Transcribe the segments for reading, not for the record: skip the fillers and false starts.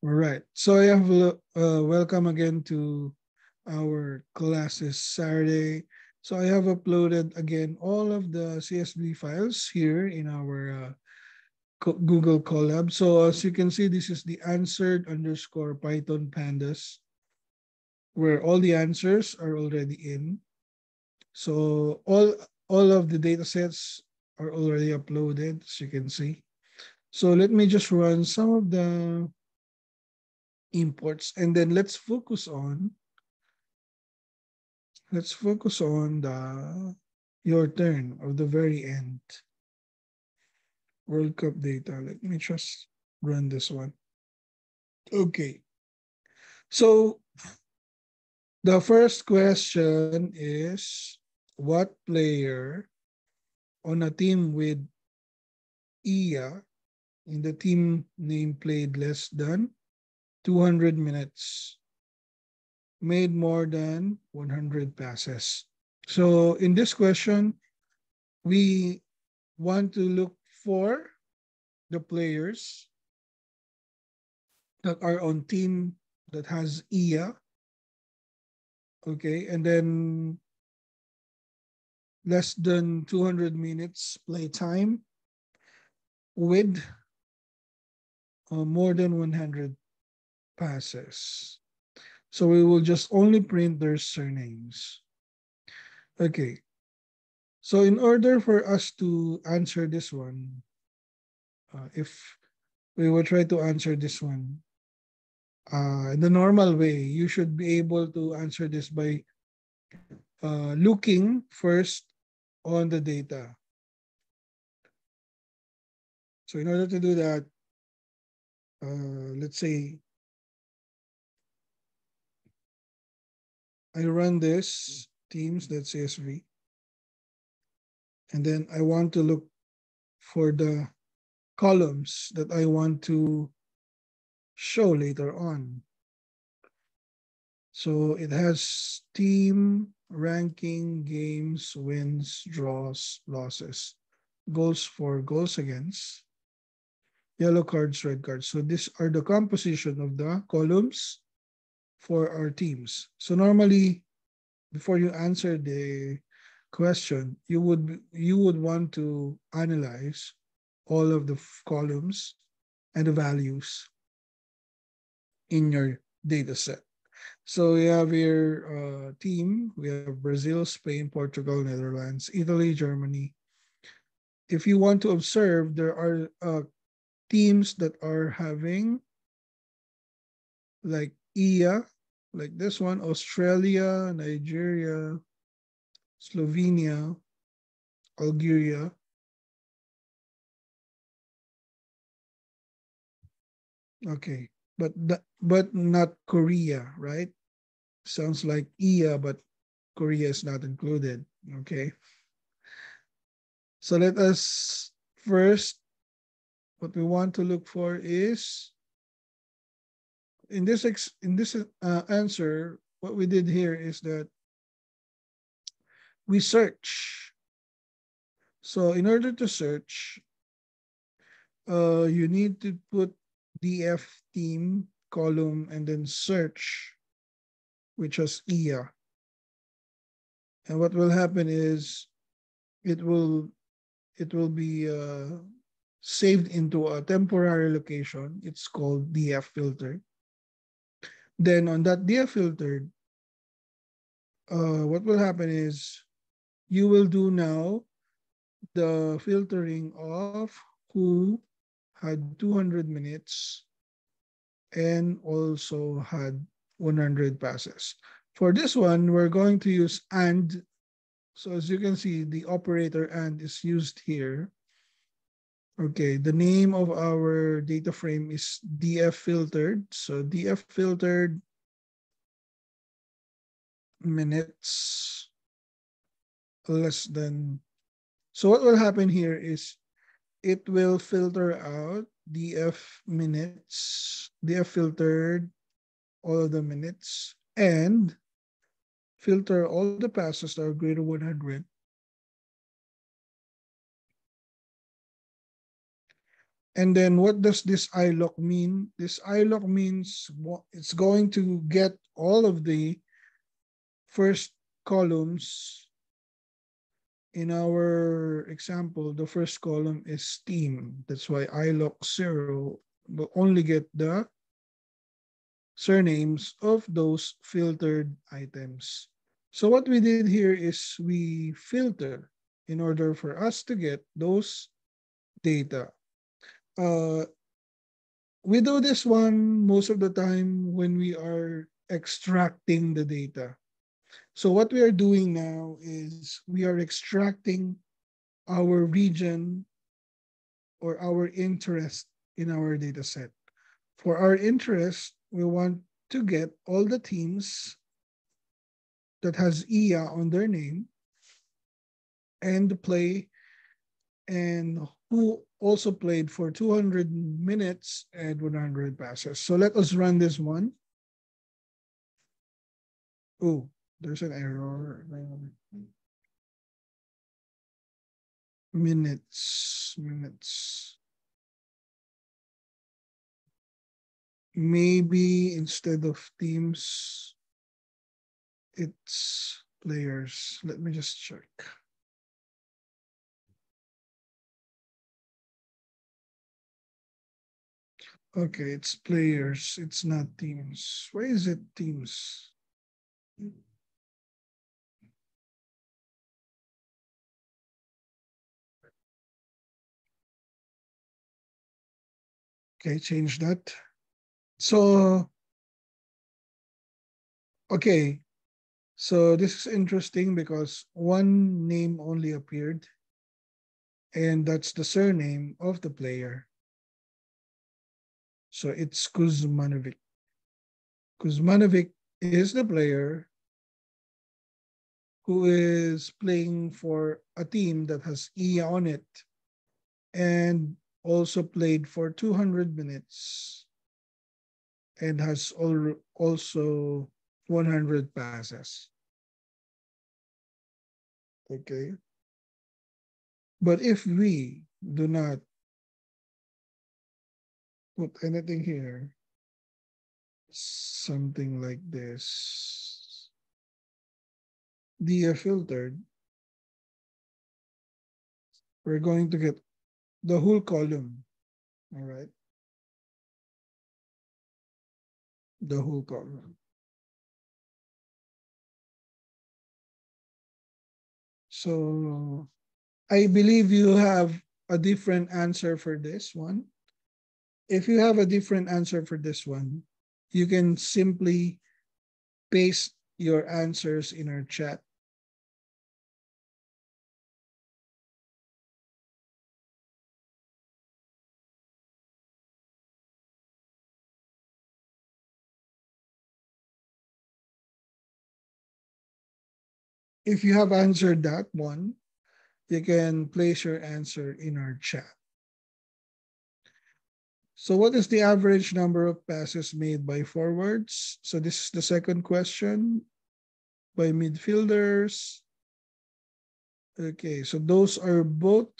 All right. So I have welcome again to our classes Saturday. So I have uploaded again all of the CSV files here in our Google Colab. So as you can see, this is the answered underscore Python pandas where all the answers are already in. So all of the data sets are already uploaded, as you can see. So let me just run some of the imports and then let's focus on the your turn of the very end. World Cup data. Let me just run this one. Okay. So the first question is what player on a team with Iya in the team name played less than 200 minutes made more than 100 passes. So in this question, we want to look for the players that are on team that has Iya, okay, and then less than 200 minutes play time with more than 100 passes. So we will just only print their surnames. Okay, so in order for us to answer this one, if we will try to answer this one in the normal way, you should be able to answer this by looking first on the data. So in order to do that, let's say I run this teams.csv, and then I want to look for the columns that I want to show later on. So it has team, ranking, games, wins, draws, losses, goals for, goals against, yellow cards, red cards. So these are the composition of the columns for our teams. So normally, before you answer the question, you would want to analyze all of the columns and the values in your data set. So we have here team. We have Brazil, Spain, Portugal, Netherlands, Italy, Germany. If you want to observe, there are teams that are having like IA, like this one, Australia, Nigeria, Slovenia, Algeria. Okay, but not Korea, right? Sounds like IA, but Korea is not included. Okay, so let us first. What we want to look for is in this answer. What we did here is that we search. So in order to search, you need to put DF team column and then search, which was IA. And what will happen is it will it will be saved into a temporary location. It's called DF filter. Then on that DF filter, what will happen is you will do now the filtering of who had 200 minutes and also had 100 passes. For this one, we're going to use AND. So as you can see, the operator AND is used here. Okay, the name of our data frame is DF filtered. So DF filtered minutes less than. So what will happen here is it will filter out DF minutes, DF filtered all of the minutes, and filter all the passes that are greater 100, And then what does this iloc mean? This iloc means it's going to get all of the first columns. In our example, the first column is team. That's why iloc 0 will only get the surnames of those filtered items. So what we did here is we filter in order for us to get those data. Uh, we do this one most of the time when we are extracting the data. So what we are doing now is we are extracting our region or our interest in our data set. For our interest, we want to get all the teams that has IA on their name and play and who also played for 200 minutes and 100 passes. So let us run this one. Oh, there's an error. Minutes. Maybe instead of teams, it's players. Let me just check. Okay, it's players. It's not teams. Why is it teams? Okay, change that. So, okay. So this is interesting because one name only appeared, and that's the surname of the player. So it's Kuzmanovic. Kuzmanovic is the player who is playing for a team that has E on it and also played for 200 minutes and has also 100 passes. Okay. But if we do not put anything here, something like this, the filtered, we're going to get the whole column. All right. The whole column. So I believe you have a different answer for this one. If you have a different answer for this one, you can simply paste your answers in our chat. If you have answered that one, you can place your answer in our chat. So what is the average number of passes made by forwards? So this is the second question. By midfielders. Okay, so those are both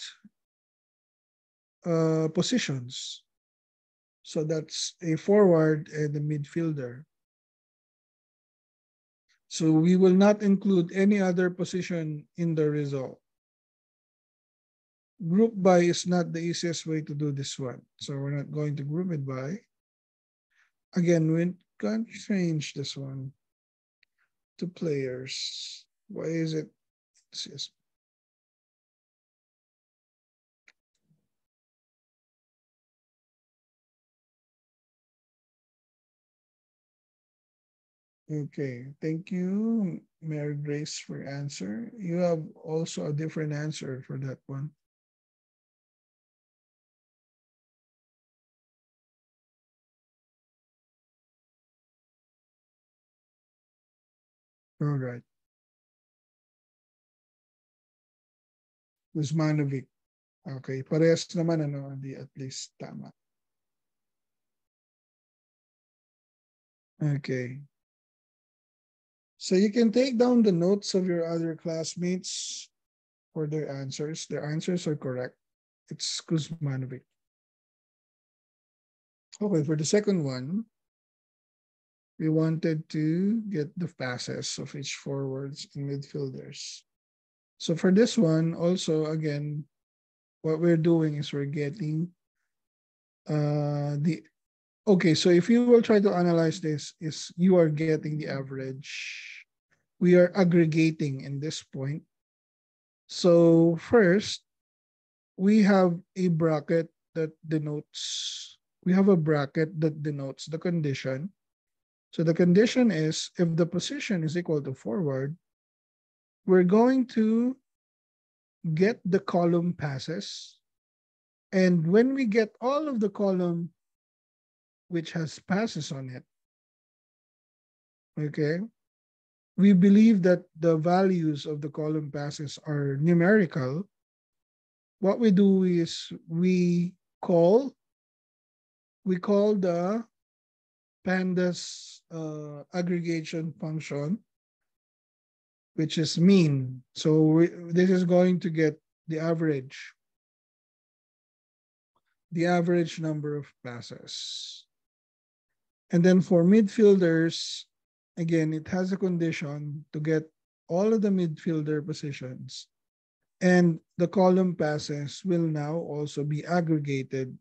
positions. So that's a forward and a midfielder. So we will not include any other position in the result. Group by is not the easiest way to do this one. So we're not going to group it by. Again, we can't change this one to players. Why is it? Yes. Okay, thank you, Mary Grace, for your answer. You have also a different answer for that one. All right. Guzmanovic. Okay, parehas naman ano, di at least tama. Okay. So you can take down the notes of your other classmates for their answers. Their answers are correct. It's Kuzmanovic. Okay, for the second one, we wanted to get the passes of each forwards and midfielders. So for this one, also again, what we're doing is we're getting the okay. So if you will try to analyze this, is you are getting the average. We are aggregating in this point. So first, we have a bracket that denotes we have a bracket that denotes the condition. So the condition is if the position is equal to forward, we're going to get the column passes. And when we get all of the column which has passes on it, okay, we believe that the values of the column passes are numerical. What we do is call we call the pandas aggregation function, which is mean. So this is going to get the average number of passes. And then for midfielders, again, it has a condition to get all of the midfielder positions. And the column passes will now also be aggregated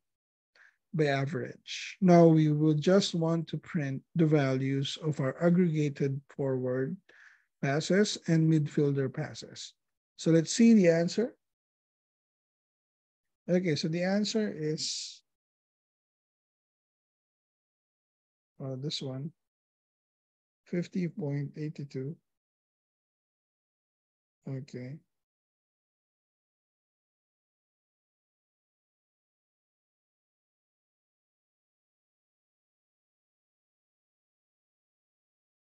by average. Now we will just want to print the values of our aggregated forward passes and midfielder passes. So let's see the answer. Okay, so the answer is this one, 50.82. Okay.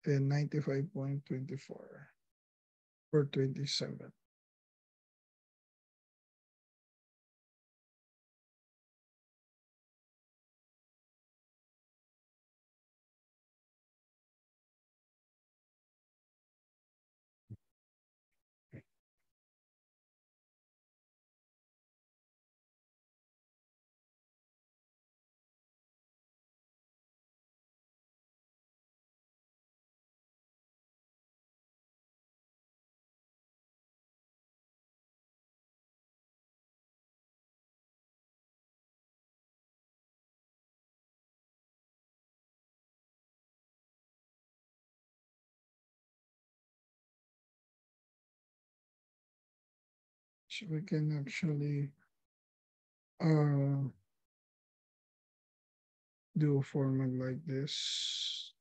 And 95.24 or 27. So we can actually uh, do a format like this.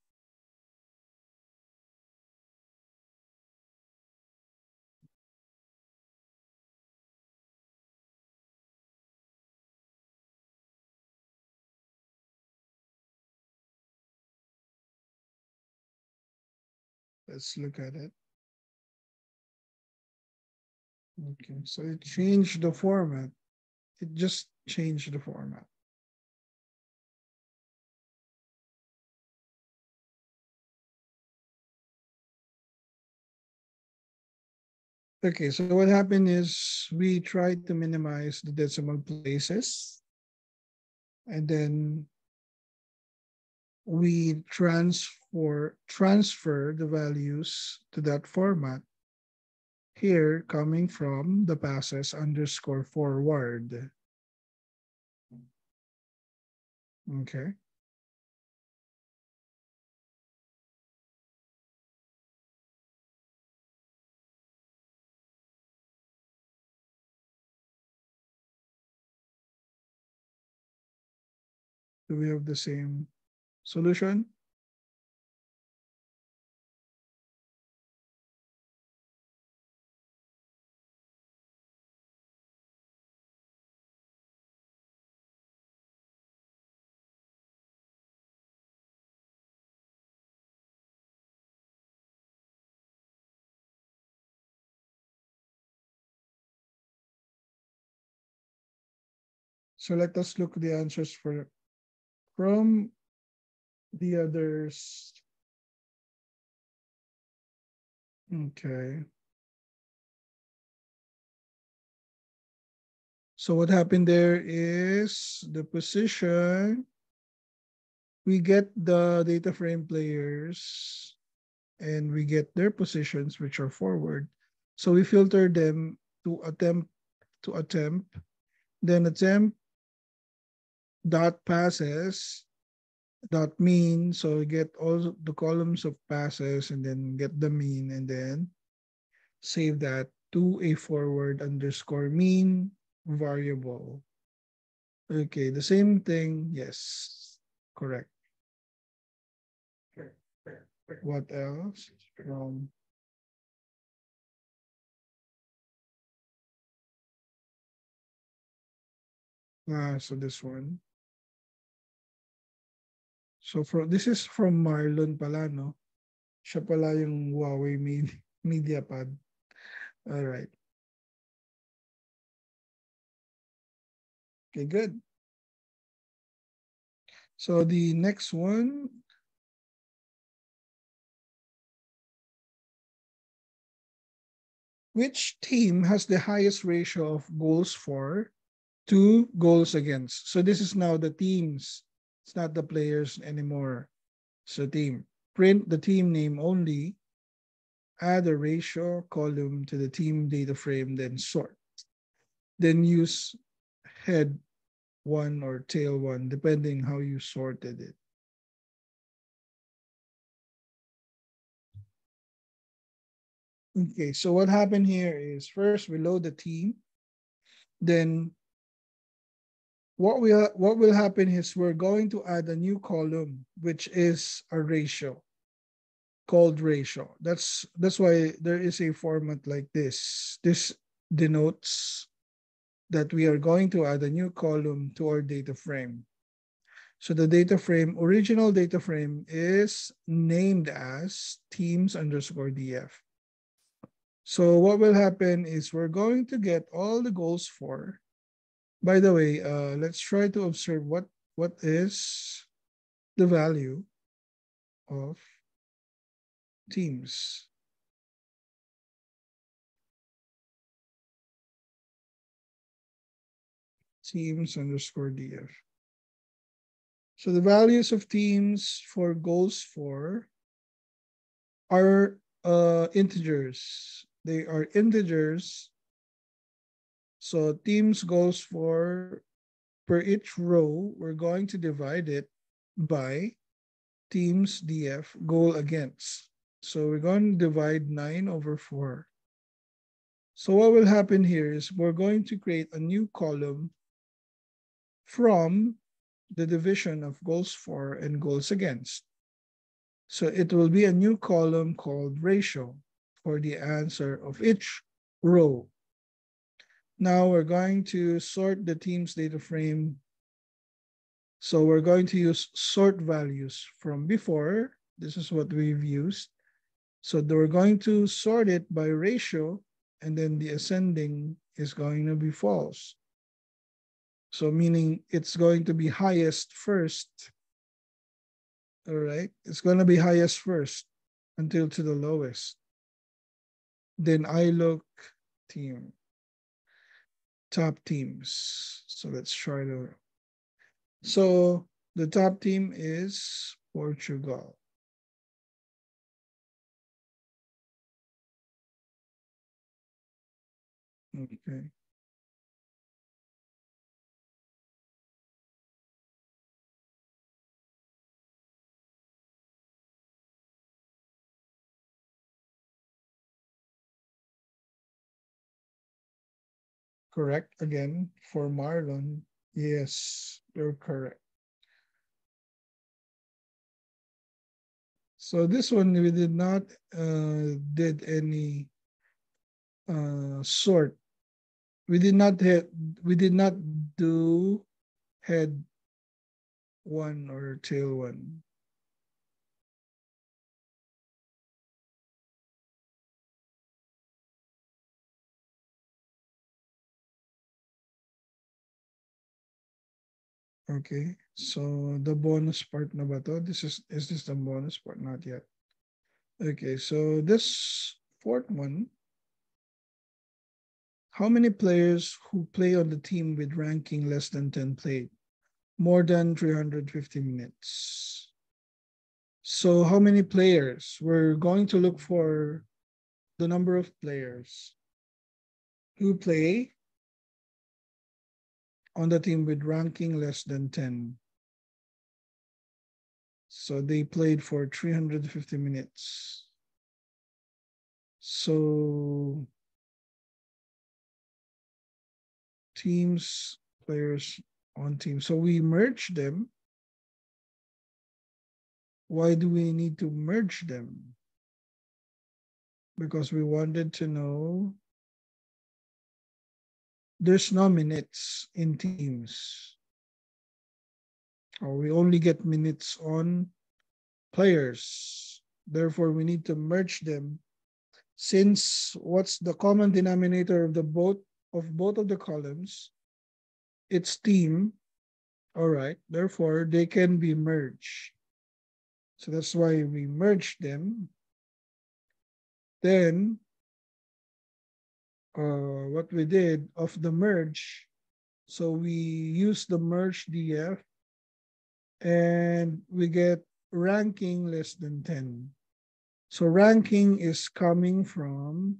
Let's look at it. Okay, so it changed the format. It just changed the format. Okay, so what happened is we tried to minimize the decimal places, and then we transfer the values to that format here coming from the passes underscore forward. Okay. Do we have the same solution? So let us look at the answers from the others. Okay. So what happened there is the position we get the data frame players and we get their positions, which are forward. So we filter them to attempt, then attempt dot passes dot mean. So we get all the columns of passes and then get the mean and then save that to a forward underscore mean variable. Okay, the same thing. Yes, correct. What else? So this one. So this is from Marlon pala, no? Siya pala yung Huawei Media Pad. All right. Okay, good. So the next one, which team has the highest ratio of goals for to goals against? So this is now the teams. It's not the players anymore. So team. Print the team name only. Add a ratio column to the team data frame, then sort. Then use head one or tail one, depending how you sorted it. Okay, so what happened here is first we load the team, then what will happen is we're going to add a new column, which is a ratio called ratio. That's why there is a format like this. This denotes that we are going to add a new column to our data frame. So the data frame, original data frame is named as teams underscore DF. So what will happen is we're going to get all the goals for. By the way, let's try to observe what is the value of teams. Teams underscore DF. So the values of teams for goals for are integers. They are integers. So teams goals for per each row, we're going to divide it by teams DF goal against. So we're going to divide 9 over 4. So what will happen here is we're going to create a new column from the division of goals for and goals against. So it will be a new column called ratio for the answer of each row. Now we're going to sort the team's data frame. So we're going to use sort values from before. This is what we've used. So we're going to sort it by ratio, and then the ascending is going to be false. So meaning it's going to be highest first. All right, it's going to be highest first until to the lowest. Then I look team, top teams. So let's try to. So the top team is Portugal. Okay. Correct again for Marlon. Yes, you're correct. So this one we did not did any sort. We did not do head one or tail one. Okay, so the bonus part na ba to? Is this the bonus part? Not yet. Okay, so this fourth one, how many players who play on the team with ranking less than 10 played more than 350 minutes? So how many players? We're going to look for the number of players who play on the team with ranking less than 10. So they played for 350 minutes. So teams, players on team. So we merge them. Why do we need to merge them? Because we wanted to know there's no minutes in teams. Or we only get minutes on players. Therefore, we need to merge them. Since what's the common denominator of both of the columns? It's team. All right. Therefore, they can be merged. So that's why we merge them. Then, what we did of the merge, so we use the merge DF and we get ranking less than 10. So ranking is coming from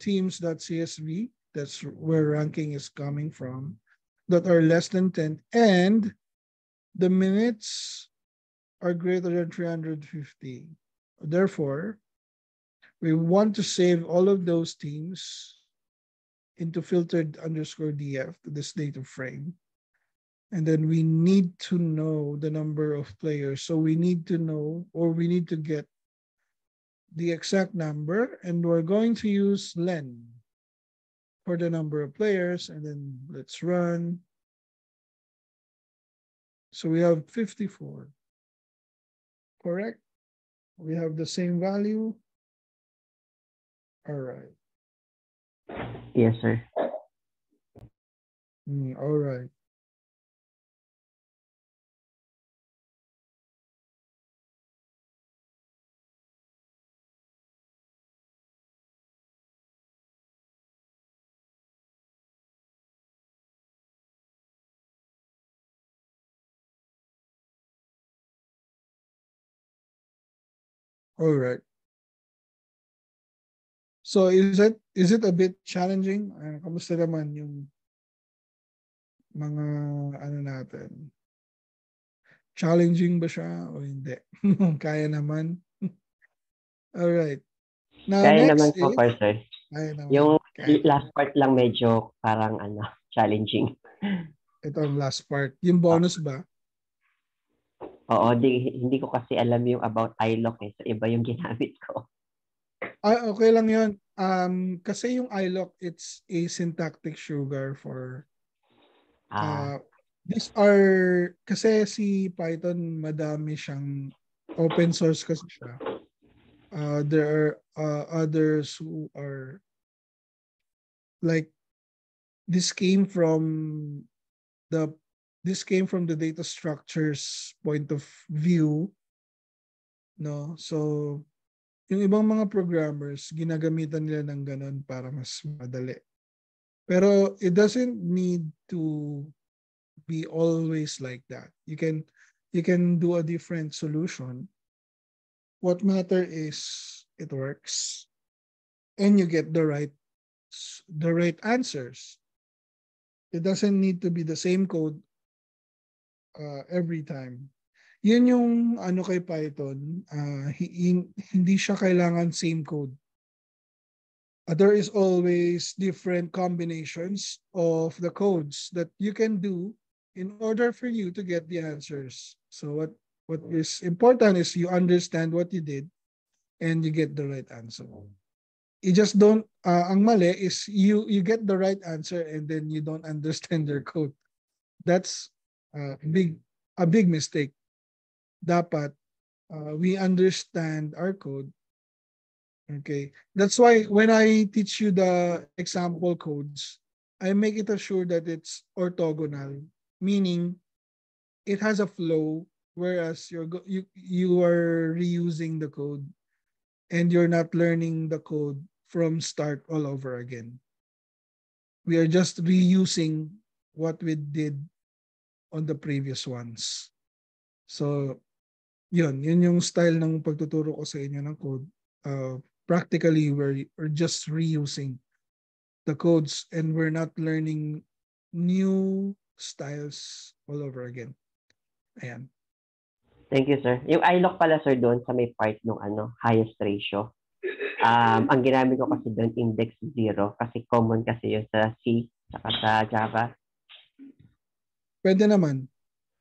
teams.csv. That's where ranking is coming from, that are less than 10, and the minutes are greater than 350. Therefore, we want to save all of those teams into filtered underscore DF to this data frame. And then we need to know the number of players. So we need to know, or we need to get the exact number, and we're going to use len for the number of players, and then let's run. So we have 54, correct? We have the same value. All right. Yes, sir. All right. All right. So is it a bit challenging? Kamusta naman yung mga ano natin? Challenging ba siya o hindi? Kaya naman. All right. Now Kaya naman next po, is sir. kaya naman. Yung Kaya last naman. part lang medyo parang challenging. Ito ang last part. Yung bonus ba? Oo, hindi ko kasi alam yung about iLock eh. So, iba yung ginamit ko. Okay lang yun. Kasi yung iLock, it's a syntactic sugar for Ah, these are, kasi si Python madami siyang open source kasi siya. There are others who are like this came from the the data structures point of view, no? So yung ibang mga programmers ginagamitan nila ng ganun para mas madali. Pero it doesn't need to be always like that. You can do a different solution. What matter is it works and you get the right answers. It doesn't need to be the same code every time. Yun yung ano kay Python, hindi siya kailangan same code. There is always different combinations of the codes that you can do in order for you to get the answers. So what is important is you understand what you did and you get the right answer. You just don't, ang mali is you get the right answer and then you don't understand your code. That's a big mistake. Dapat we understand our code. Okay. That's why when I teach you the example codes, I make it assure that it's orthogonal, meaning it has a flow, whereas you are reusing the code and you're not learning the code from start all over again. We are just reusing what we did on the previous ones. So, yun yung style ng pagtuturo ko sa inyo ng code. Practically, we're just reusing the codes and we're not learning new styles all over again. Ayan. Thank you, sir. Yung iLock pala, sir, doon sa may part ng highest ratio. Ang ginamit ko kasi doon, index 0, kasi common kasi yun sa C, saka sa Java. Pwede naman.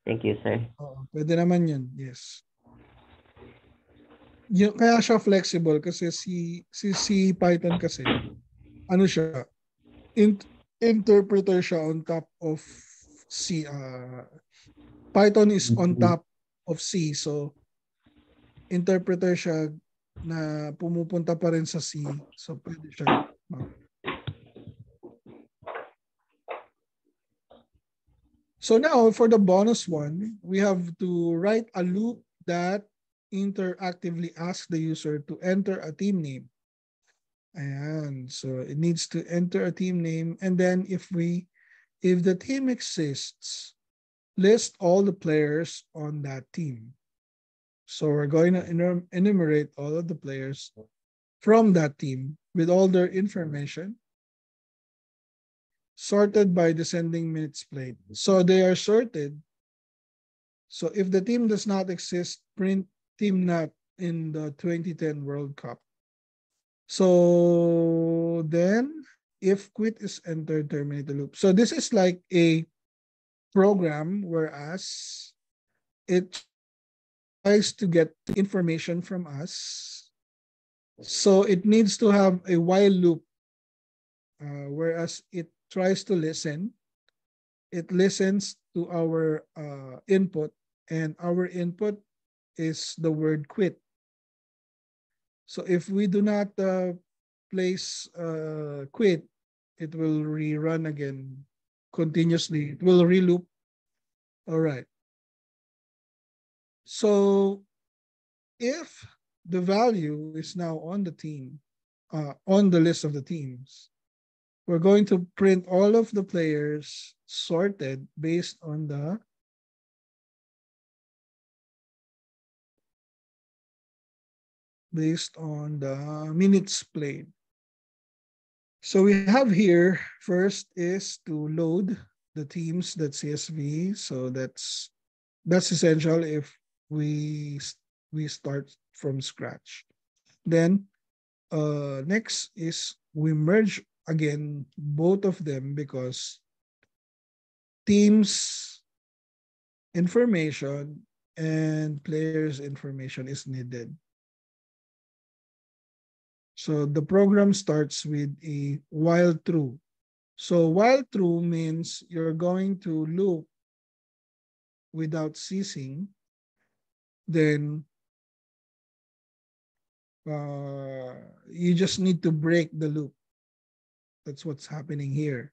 Thank you, sir. Pwede naman yun, yes. Kaya siya flexible kasi si Python kasi, ano siya, interpreter siya on top of C. Python is on top of C, so interpreter siya na pumupunta pa rin sa C. So pwede siya. So now for the bonus one, we have to write a loop that interactively asks the user to enter a team name. And so it needs to enter a team name, and then if the team exists, list all the players on that team. So we're going to enumerate all of the players from that team with all their information, sorted by descending minutes played. So they are sorted. So if the team does not exist, print team not in the 2010 World Cup. So then if quit is entered, terminate the loop. So this is like a program, whereas it tries to get information from us. So it needs to have a while loop, whereas it tries to listen. It listens to our input, and our input is the word quit. So if we do not place quit, it will rerun again continuously. It will reloop. All right. So if the value is now on the team, on the list of the teams, we're going to print all of the players sorted based on the minutes played. So we have here, first is to load the teams.csv. So that's essential if we start from scratch. Then next is we merge again both of them because teams information and players information is needed. So the program starts with a while true. So while true means you're going to loop without ceasing. Then you just need to break the loop. That's what's happening here.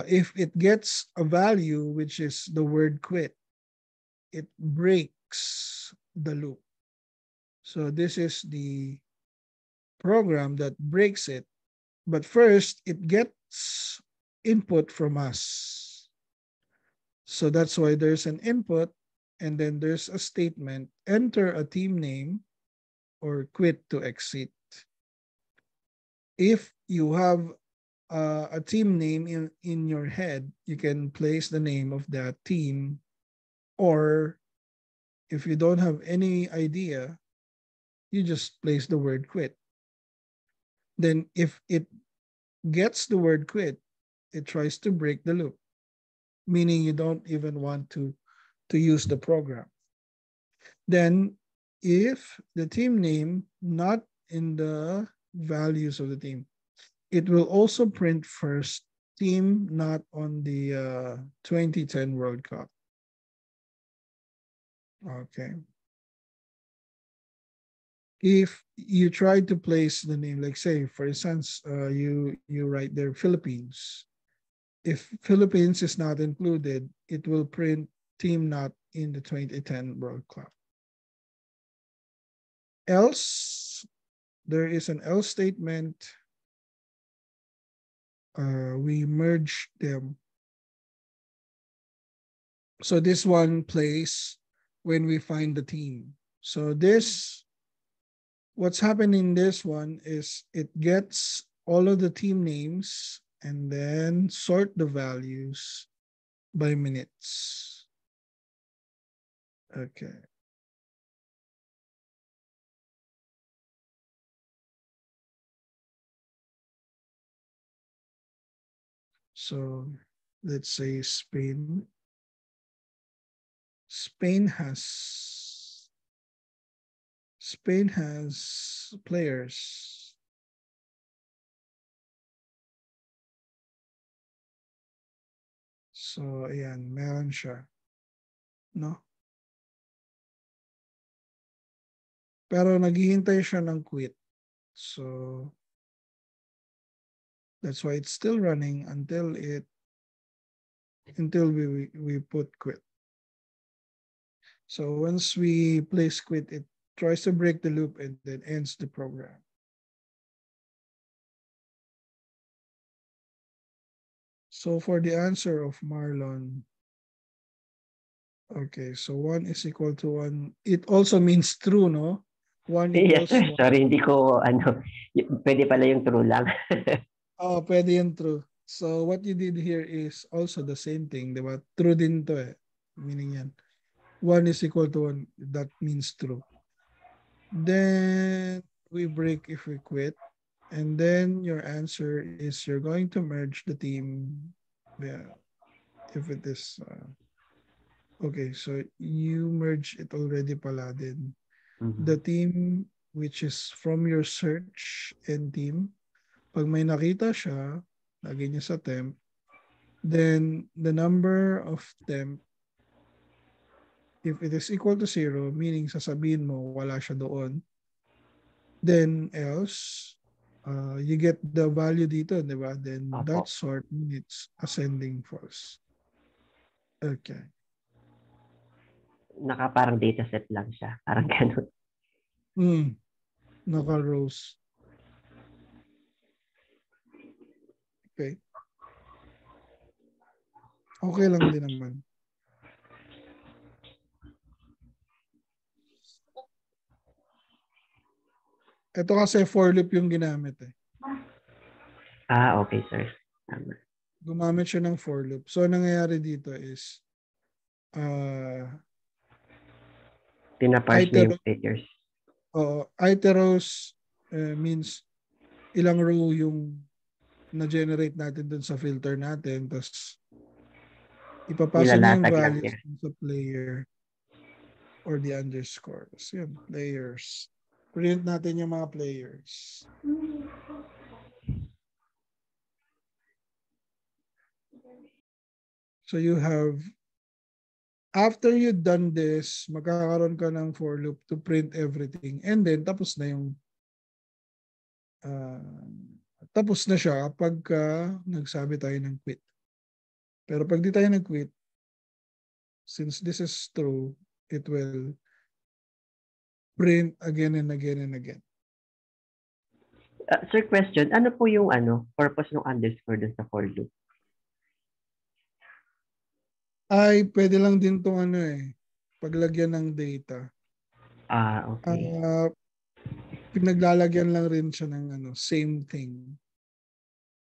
If it gets a value, which is the word quit, it breaks the loop. So this is the program that breaks it. But first, it gets input from us. So that's why there's an input, and then there's a statement, enter a team name or quit to exit. If you have a team name in your head, you can place the name of that team, or if you don't have any idea, you just place the word quit. Then if it gets the word quit, it tries to break the loop, meaning you don't even want to use the program. Then if the team name not in the values of the team, it will also print first team not on the 2010 World Cup. Okay. If you try to place the name, like say, for instance, you write there Philippines. If Philippines is not included, it will print team not in the 2010 World Cup. Else, there is an else statement. We merge them. So this one plays when we find the team. So this, what's happening in this one is it gets all of the team names and then sort the values by minutes. Okay. So let's say Spain. Spain has players. So ayan, meron siya. No? Pero naghihintay siya ng quit. So that's why it's still running until we put quit. So once we place quit, it tries to break the loop and then ends the program. So for the answer of Marlon, okay, so 1 is equal to 1. It also means true, no? 1 Yes, equals sir. 1. Sorry, hindi ko, pwede pala yung true lang. Oh, pwede yung true. So what you did here is also the same thing, di ba? True din to eh. Meaning yan. 1 is equal to 1. That means true. Then we break if we quit. And then your answer is you're going to merge the team. Yeah, if it is okay, so you merge it already pala din. The team which is from your search and team, pag may nakita siya, lagay niya sa temp, then the number of temp, if it is equal to 0, meaning sasabihin mo wala siya doon, then else, you get the value dito, di ba? Then Opo. that sort means ascending false. Okay. Parang data set lang siya. Parang ganun. Naka-rows. Okay. Okay lang din naman. Ito kasi for loop yung ginamit eh. Okay, sir. Tama. Gumamit siya ng for loop. So, nangyayari dito is Pinaparse na yung players. iteros means ilang row yung na-generate natin dun sa filter natin. Tapos, ipapasa niya yung Nilalatag lang values niya. sa player or the underscore. So, yun, players. Print natin yung mga players. So, you have, after you done this, magkakaroon ka ng for loop to print everything. And then, tapos na yung tapos na siya pagka nagsabi tayo ng quit. Pero pag di tayo nag-quit, since this is true, it will print again and again and again. Sir, question, ano po yung purpose ng underscore dun sa for loop? Ay, pwede lang din itong paglagyan ng data. Okay. Pinaglalagyan lang rin siya ng same thing.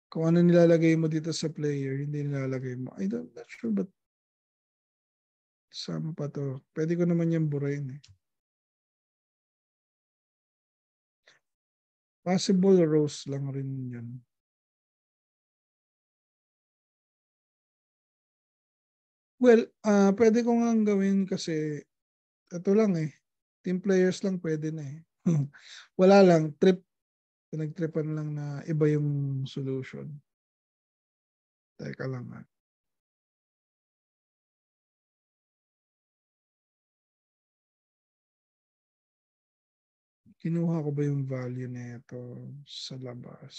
Kung ano nilalagay mo dito sa player, hindi nilalagay mo. Not sure but sama pa to. Pwede ko naman yung burayin eh. Possible rows lang rin yun. Well, pwede ko nga gawin kasi ito lang eh. Team players lang pwede na eh. Wala lang. Pinagtripan lang na iba yung solution. Teka lang ha. Kinuha ko ba yung value nito sa labas?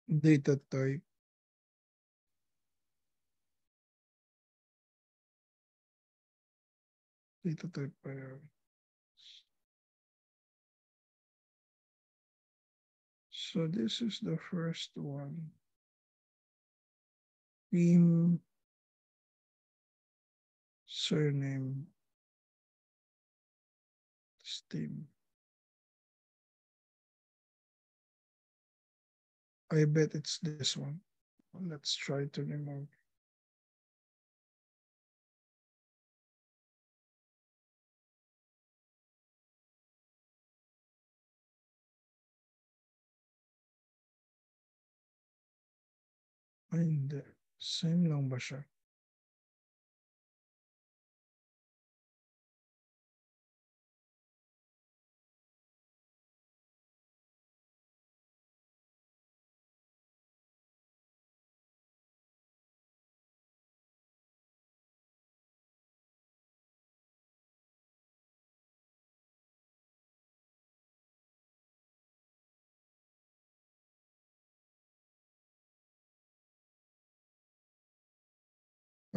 Data type. Data type pa yan. So this is the first one. Team surname. Steam. I bet it's this one. Let's try to remove. Ay, hindi. Same lang ba siya?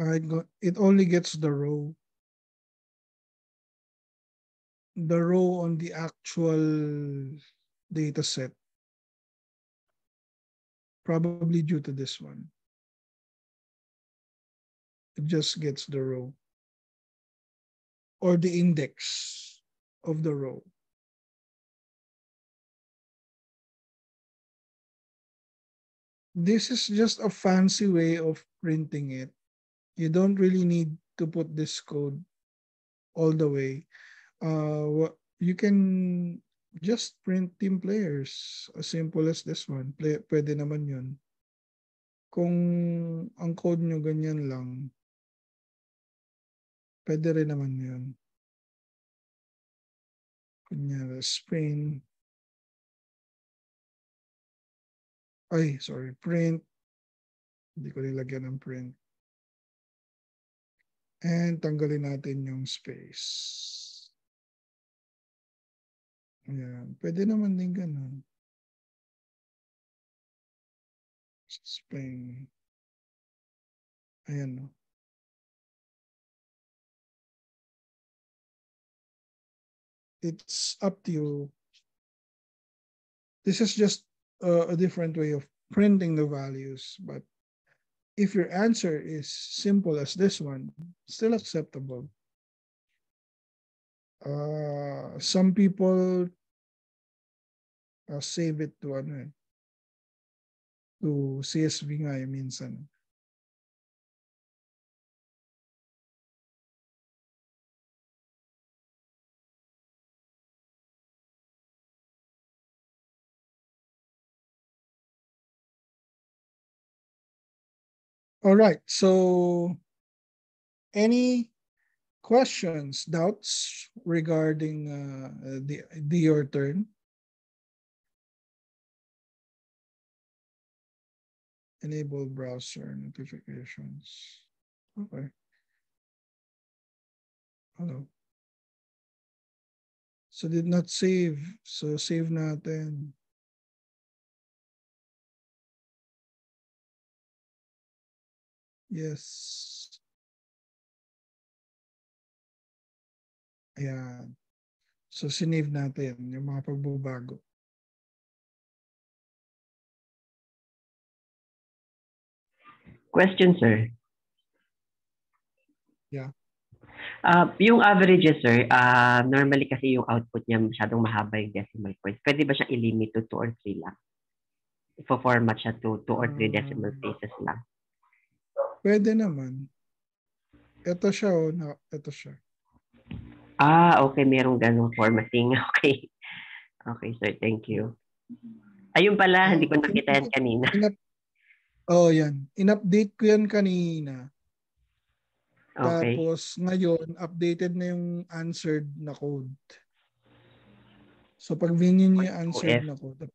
It only gets the row. The row on the actual data set. Probably due to this one. It just gets the row. Or the index of the row. This is just a fancy way of printing it. You don't really need to put this code all the way. You can just print team players as simple as this one. Pwede naman yun. Kung ang code nyo ganyan lang, pwede rin naman yun. Kunyari, Spain. Ay, sorry, print. Hindi ko nilagyan ng print. And tanggalin natin yung space. Ayan. Pwede naman din ganun. Spain. Ayan, no? It's up to you. This is just a different way of printing the values, but if your answer is simple as this one, still acceptable. Some people save it to to CSV nga minsan. All right, so any questions, doubts regarding your turn? Enable browser notifications. Okay. Hello. So did not save. So save natin. Yes. Ayan. So sinave natin yung mga pagbabago. Question, sir. Yeah. Yung averages, sir, normally kasi yung output niya masyadong mahaba yung decimal points. Pwede ba siya i-limit to 2 or 3 lang? Ifo-format siya to 2 or 3 decimal places lang? Pwede naman. Ito siya, oh. No, ito siya. Okay. Merong ganong formatting. Okay. Okay, sir. Thank you. Ayun pala, hindi ko nakita yan kanina. Yan. In-update ko yan kanina. Okay. Tapos ngayon, updated na yung answered na code. So pag vinyo niyo yung answered na code.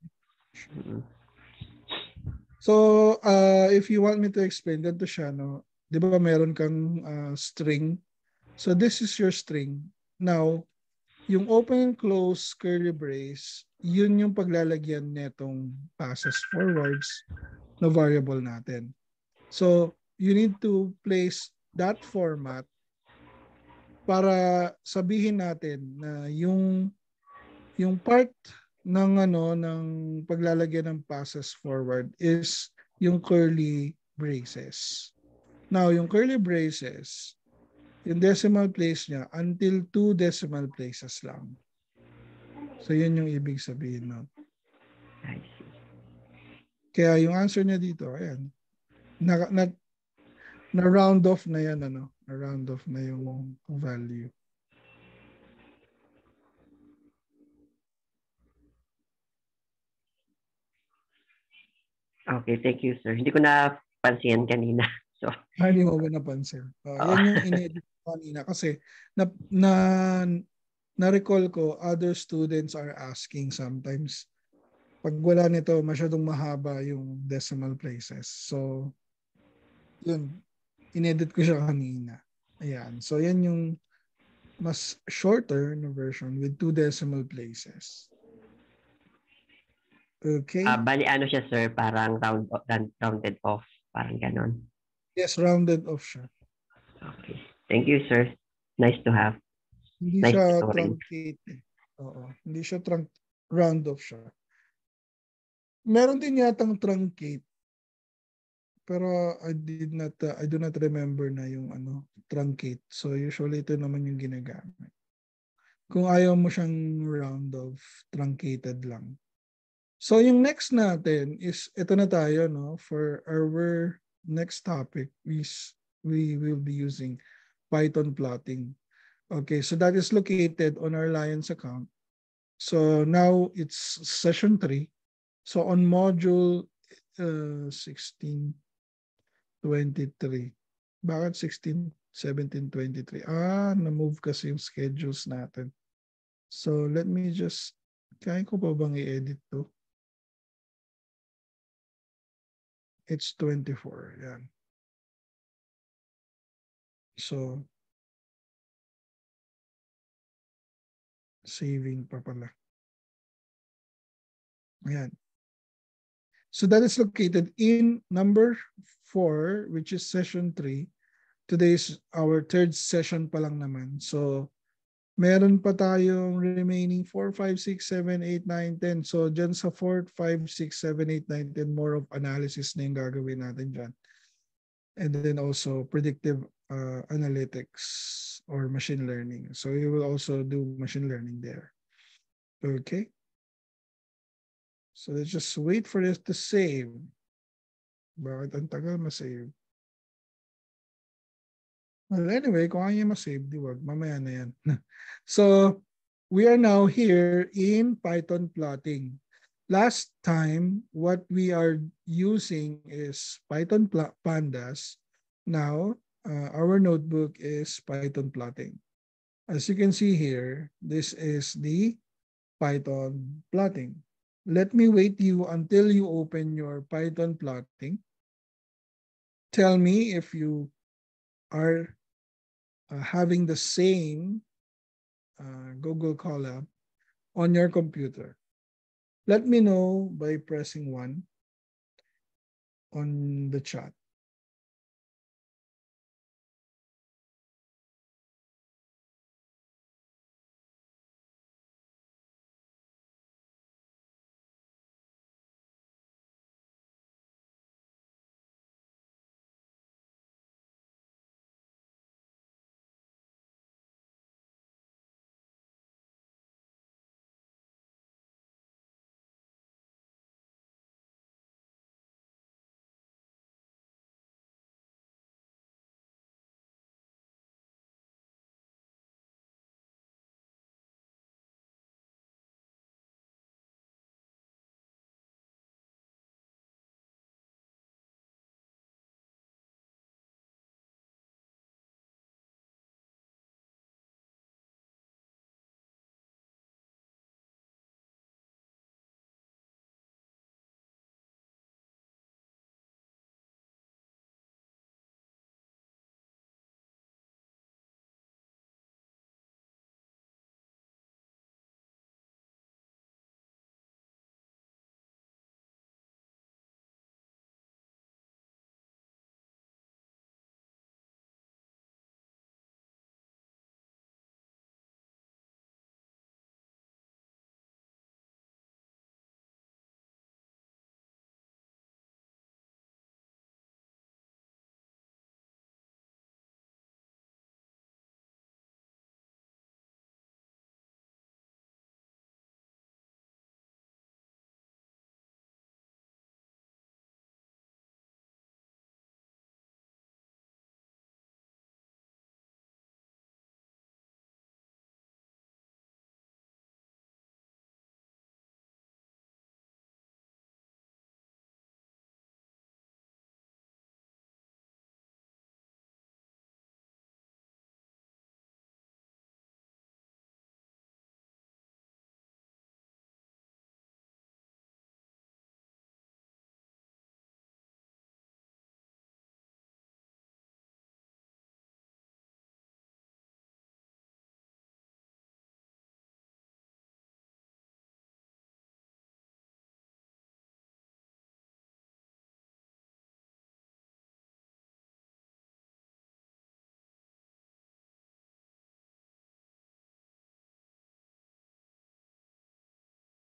So if you want me to explain, ganito siya, no? Di ba meron kang string? So this is your string. Now, yung open and close curly brace, yun yung paglalagyan netong passes forwards na variable natin. So, you need to place that format para sabihin natin na yung part ng ng paglalagyan ng passes forward is yung curly braces. Now, yung curly braces, yung decimal place niya until 2 decimal places lang. So, yun yung ibig sabihin nun. I see. Kaya yung answer niya dito, ayan, na round off na yan, na round off na yung value. Okay, thank you, sir. Hindi ko na pansin kanina. So, Hindi mo ba napansin? Yan yung inedit ko kanina kasi na-recall ko other students are asking sometimes pag wala nito masyadong mahaba yung decimal places. So, yun, inedit ko siya kanina. Ayan. So, yan yung mas shorter na version with 2 decimal places. Okay? bali ano siya, sir? Parang rounded off. Parang ganon. Yes, rounded off siya. Okay. Thank you, sir. Nice to have. Hindi Nice siya to rin. truncate. Oo. Hindi siya round off siya. Meron din yatang truncate. Pero I do not remember na yung truncate. So usually ito naman yung ginagamit. Kung ayaw mo siyang round off, truncated lang. So yung next natin is ito na tayo, no? For our next topic is we will be using Python plotting. Okay, so that is located on our Lions account. So now it's session 3. So on module 1623. Bakit 16, 17, 23? Na-move kasi yung schedules natin. So let me just, kaya ko pa bang i-edit to? It's 24. Yan. So, saving pa pala. Ayan. So that is located in number 4, which is session 3. Today is our third session pa lang naman. So, meron pa tayong remaining 4, 5, 6, 7, 8, 9, 10. So, dyan sa 4, 5, 6, 7, 8, 9, 10, more of analysis na yung gagawin natin dyan. And then also predictive analytics or machine learning. So, you will also do machine learning there. Okay. So, let's just wait for this to save. Bakit ang tagal ma-save? Well, anyway, kung ayaw ma-save, di wag. Mamaya na yan. So, we are now here in Python plotting. Last time, what we are using is Python pandas. Now, our notebook is Python plotting. As you can see here, this is the Python plotting. Let me wait you until you open your Python plotting. Tell me if you are having the same Google Colab on your computer. Let me know by pressing 1 on the chat.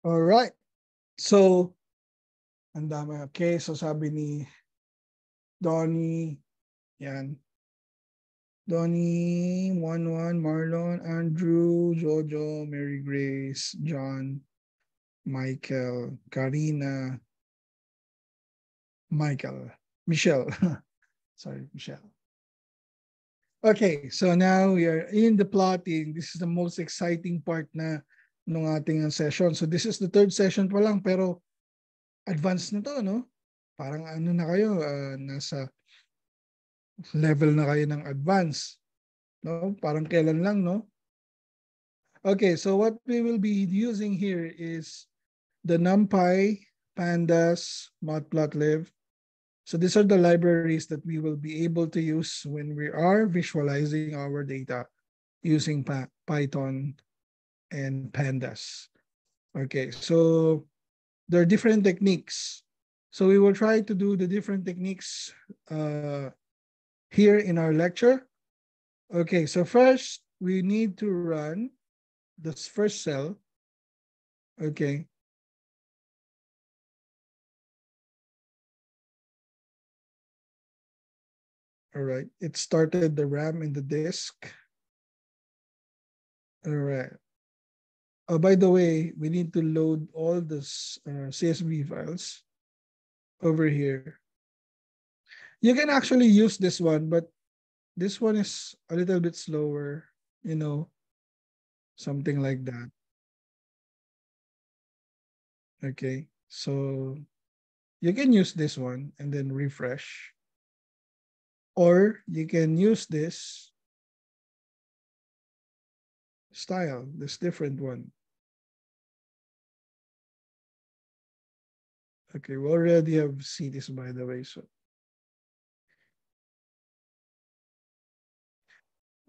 All right. So, ang dami. Okay, so sabi ni Donnie, yan. Donnie, 1-1, Marlon, Andrew, Jojo, Mary Grace, John, Michael, Karina, Michael, Michelle. Sorry, Michelle. Okay, so now we are in the plotting. This is the most exciting part na ng ating session. So this is the third session pa lang, pero advanced na to, no? Parang ano na kayo, nasa level na kayo ng advance. No? Parang kailan lang, no? Okay, so what we will be using here is the NumPy, Pandas, Matplotlib. So these are the libraries that we will be able to use when we are visualizing our data using Python and Pandas. Okay, so there are different techniques. So we will try to do the different techniques here in our lecture. Okay, so first we need to run this first cell. Okay. All right, it started the RAM in the disk. All right. Oh, by the way, we need to load all the CSV files over here. You can actually use this one, but this one is a little bit slower, you know, something like that. Okay, so you can use this one and then refresh. Or you can use this style, this different one. Okay, we already have seen this, by the way. So,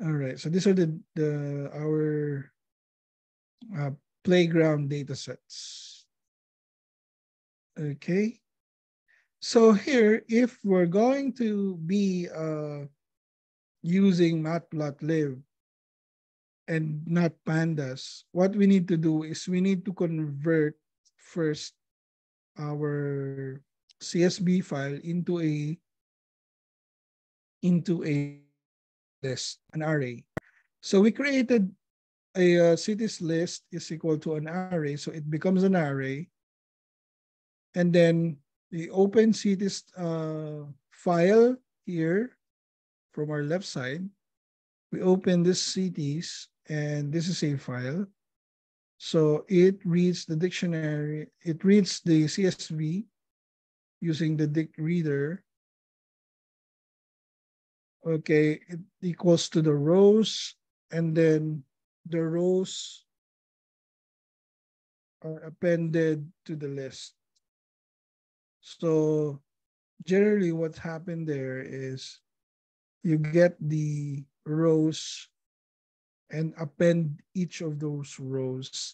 all right. So these are our playground data sets. Okay. So here, if we're going to be using Matplotlib and not pandas, what we need to do is we need to convert first our CSV file into a list, an array. So we created a cities list is equal to an array, so it becomes an array. And then the open cities file here from our left side. We open this cities, and this is a file. So it reads the dictionary, it reads the CSV using the dict reader. Okay, it equals to the rows, and then the rows are appended to the list. So generally what happened there is you get the rows and append each of those rows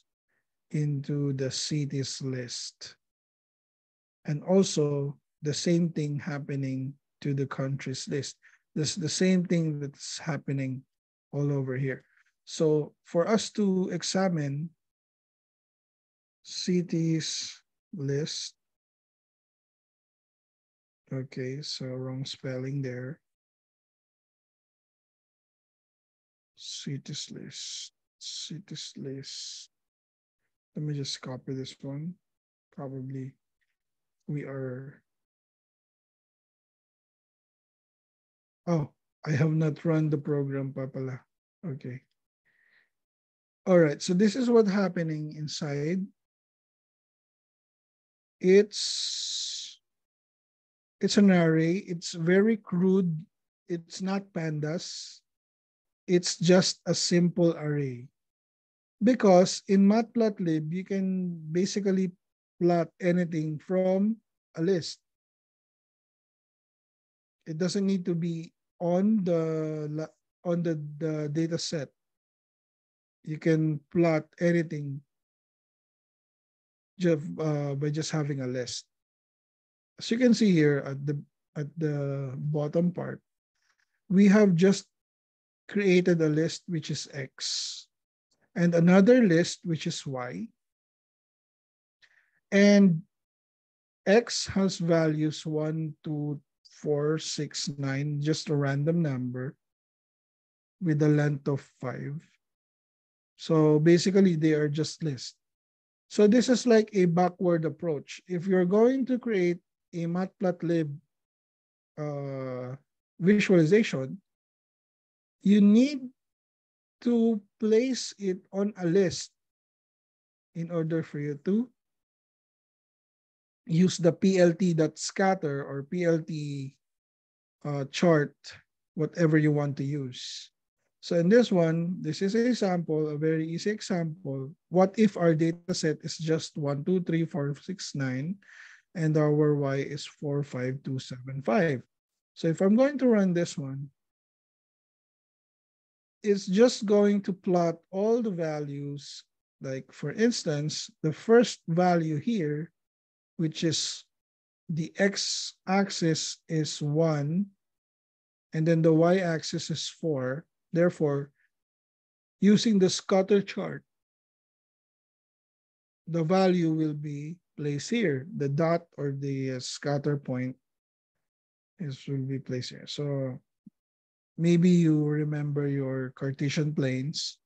into the cities list. And also the same thing happening to the countries list. This the same thing that's happening all over here. So for us to examine cities list, okay, so wrong spelling there. Cities list, cities list. Let me just copy this one. Probably we are. Oh, I have not run the program pa pala. Okay. All right, so this is what's happening inside. It's an array. It's very crude. It's not pandas. It's just a simple array. Because in Matplotlib, you can basically plot anything from a list. It doesn't need to be on the data set. You can plot anything by just having a list. As you can see here at the bottom part, we have just created a list which is X and another list which is Y. And X has values 1, 2, 4, 6, 9, just a random number with a length of 5. So basically, they are just lists. So this is like a backward approach. If you're going to create a matplotlib visualization, you need to place it on a list in order for you to use the plt.scatter or plt chart, whatever you want to use. So in this one, this is a sample, a very easy example. What if our data set is just 1, 2, 3, 4, 6, 9, and our y is 4, 5, 2, 7, 5. So if I'm going to run this one, it's just going to plot all the values. Like for instance, the first value here, which is the x-axis is 1, and then the y-axis is 4. Therefore, using the scatter chart, the value will be placed here. The dot or the scatter point will be placed here. So maybe you remember your Cartesian planes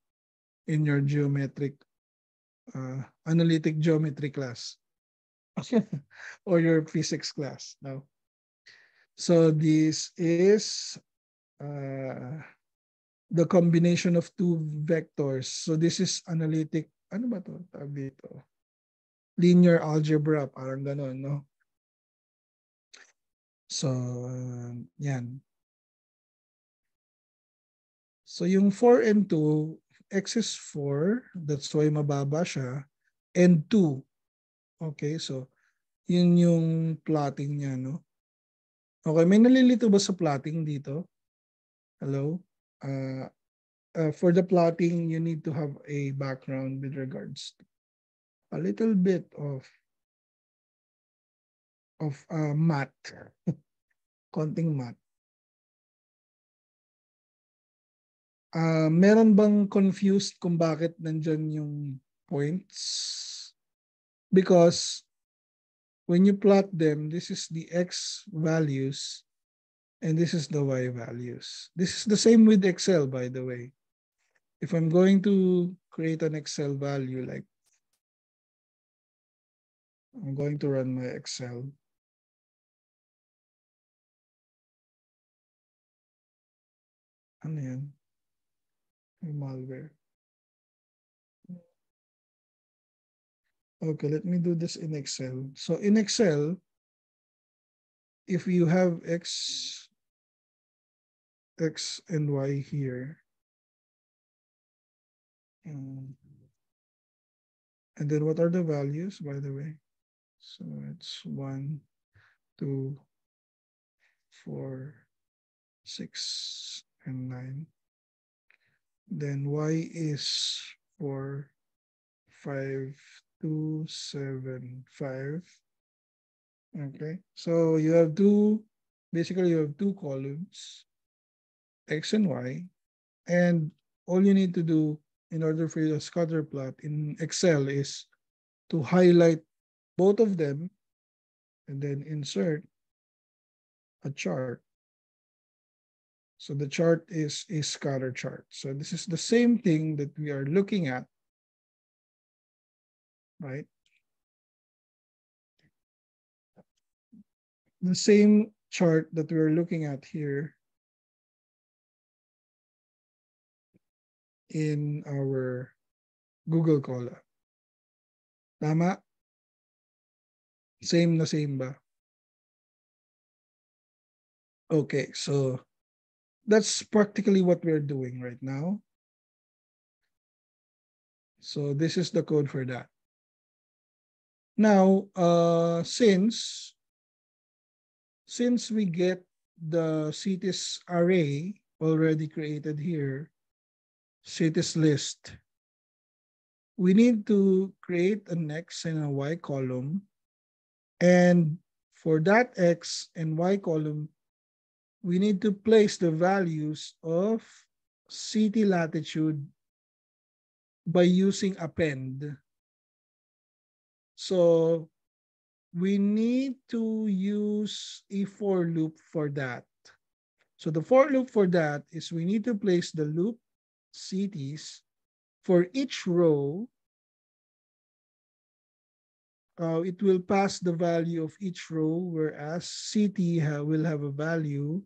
in your geometric, analytic geometry class or your physics class. No. So this is the combination of two vectors. So this is analytic, ano ba to? Tawag dito. Linear algebra, parang ganon, no? So, yan. So yung 4 and 2, x is 4, that's why mababa siya, and 2. Okay, so yun yung plotting niya, no? Okay, may nalilito ba sa plotting dito? Hello? For the plotting, you need to have a background with regards to a little bit of math, konting math. Meron bang confused kung bakit nandyan yung points? Because when you plot them, this is the x values and this is the y values. This is the same with Excel, by the way. If I'm going to create an Excel value, like I'm going to run my Excel. Ano yan? May malware. Okay, let me do this in Excel. So in Excel, if you have x and y here, and then what are the values, by the way? So it's 1, 2, 4, 6, and 9. Then y is 4, 5, 2, 7, 5. Okay, so you have basically you have two columns, x and y, and all you need to do in order for you to scatter plot in Excel is to highlight both of them and then insert a chart. So the chart is a scatter chart. So this is the same thing that we are looking at, right? The same chart that we're looking at here in our Google Colab. Tama? Same na same ba? Okay, so that's practically what we're doing right now. So this is the code for that. Now, since we get the cities array already created here, cities list, we need to create an X and a Y column. And for that X and Y column, we need to place the values of city latitude by using append. So we need to use a for loop for that. So the for loop for that is we need to place the loop cities for each row. It will pass the value of each row, whereas city will have a value.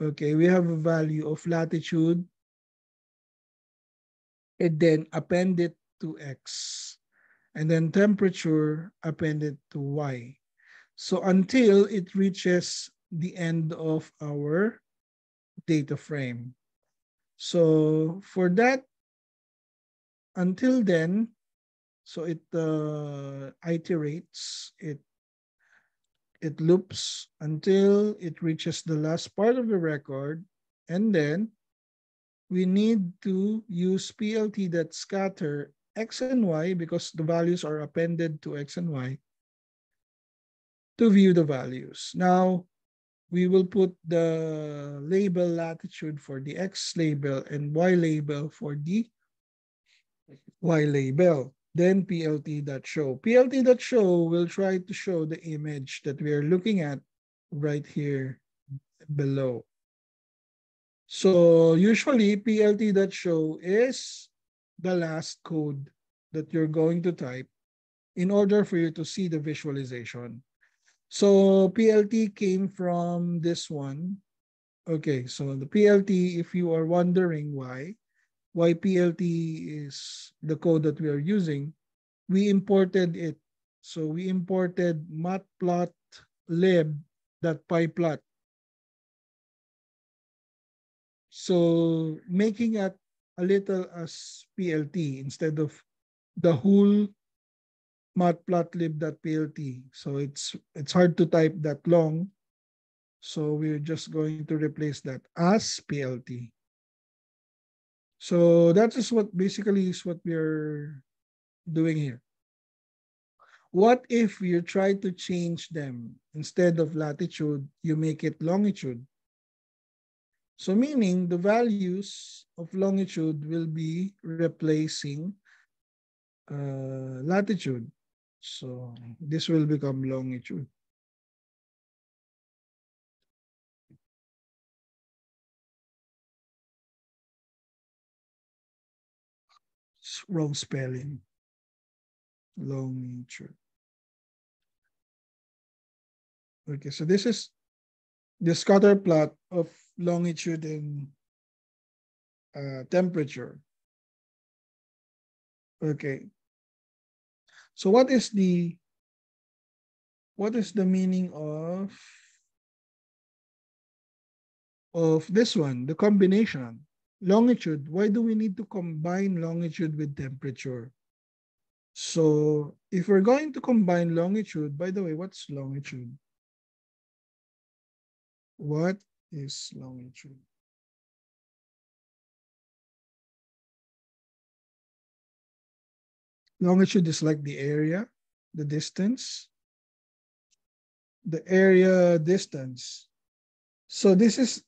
Okay, we have a value of latitude and then append it to X. And then temperature, append it to Y. So until it reaches the end of our data frame. So for that, until then, so it iterates, it loops until it reaches the last part of the record, and then we need to use plt.scatter x and y because the values are appended to x and y to view the values. Now, we will put the label latitude for the x label and y label for the y label. Then plt.show. Plt.show will try to show the image that we are looking at right here below. So usually plt.show is the last code that you're going to type in order for you to see the visualization. So PLT came from this one. Okay, so the PLT, if you are wondering why PLT is the code that we are using, we imported it. So we imported matplotlib.pyplot. So making it a little as PLT instead of the whole matplotlib.plt. So it's hard to type that long. So we're just going to replace that as PLT. So that is what basically is what we're doing here. What if you try to change them? Instead of latitude, you make it longitude. So meaning the values of longitude will be replacing latitude. So this will become longitude. Wrong spelling. Longitude. Okay, so this is the scatter plot of longitude and temperature. Okay. So what is the meaning of this one, the combination? Longitude. Why do we need to combine longitude with temperature? So if we're going to combine longitude, by the way, what's longitude? What is longitude? Longitude is like the area, the distance, the area distance. So this is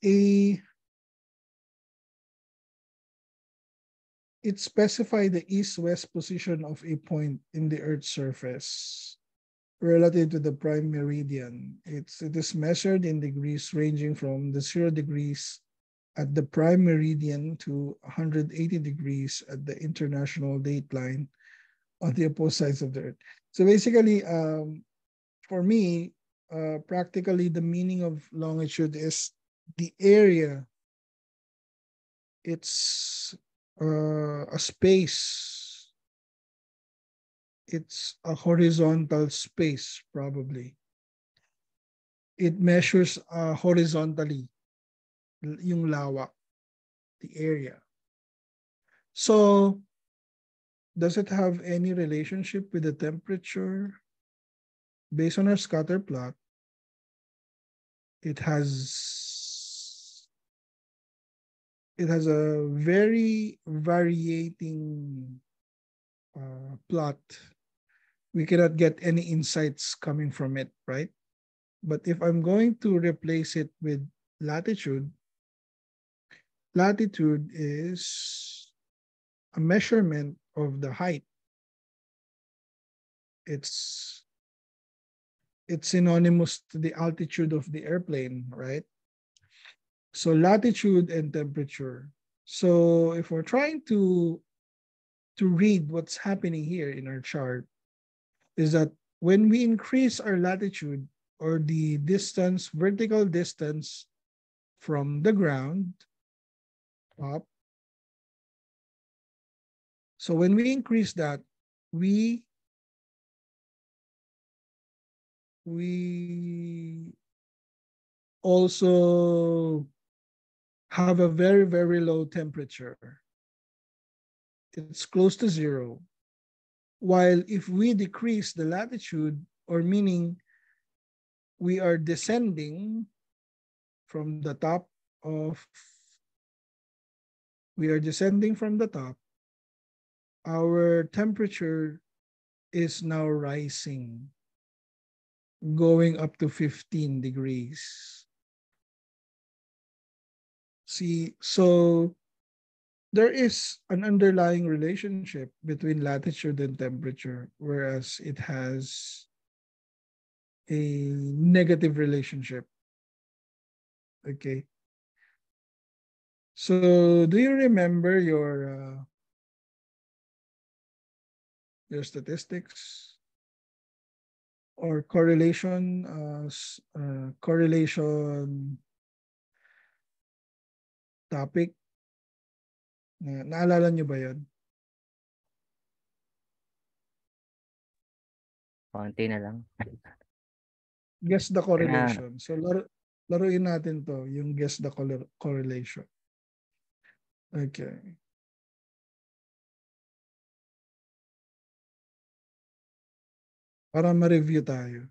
it specifies the east-west position of a point in the Earth's surface relative to the prime meridian. It is measured in degrees ranging from the 0 degrees at the prime meridian to 180 degrees at the international date line on the opposite sides of the Earth. So basically, for me, practically the meaning of longitude is the area. It's a space. It's a horizontal space, probably. It measures horizontally, yung lawak, the area. So, does it have any relationship with the temperature? Based on our scatter plot, it has a very varying plot. We cannot get any insights coming from it, right? But if I'm going to replace it with latitude, latitude is a measurement of the height. It's it's synonymous to the altitude of the airplane, right? So latitude and temperature. So if we're trying to read what's happening here in our chart, is that when we increase our latitude or the distance, vertical distance from the ground up, so when we increase that, we also have a very, very low temperature. It's close to zero. While if we decrease the latitude, or meaning we are descending from the top of, our temperature is now rising, going up to 15 degrees. See, so there is an underlying relationship between latitude and temperature, whereas it has a negative relationship. Okay. So do you remember your statistics or correlation topic? Naalala nyo ba yun? Konti na lang. Guess the correlation. So laruin natin to, yung guess the correlation. Okay. Para ma-review tayo.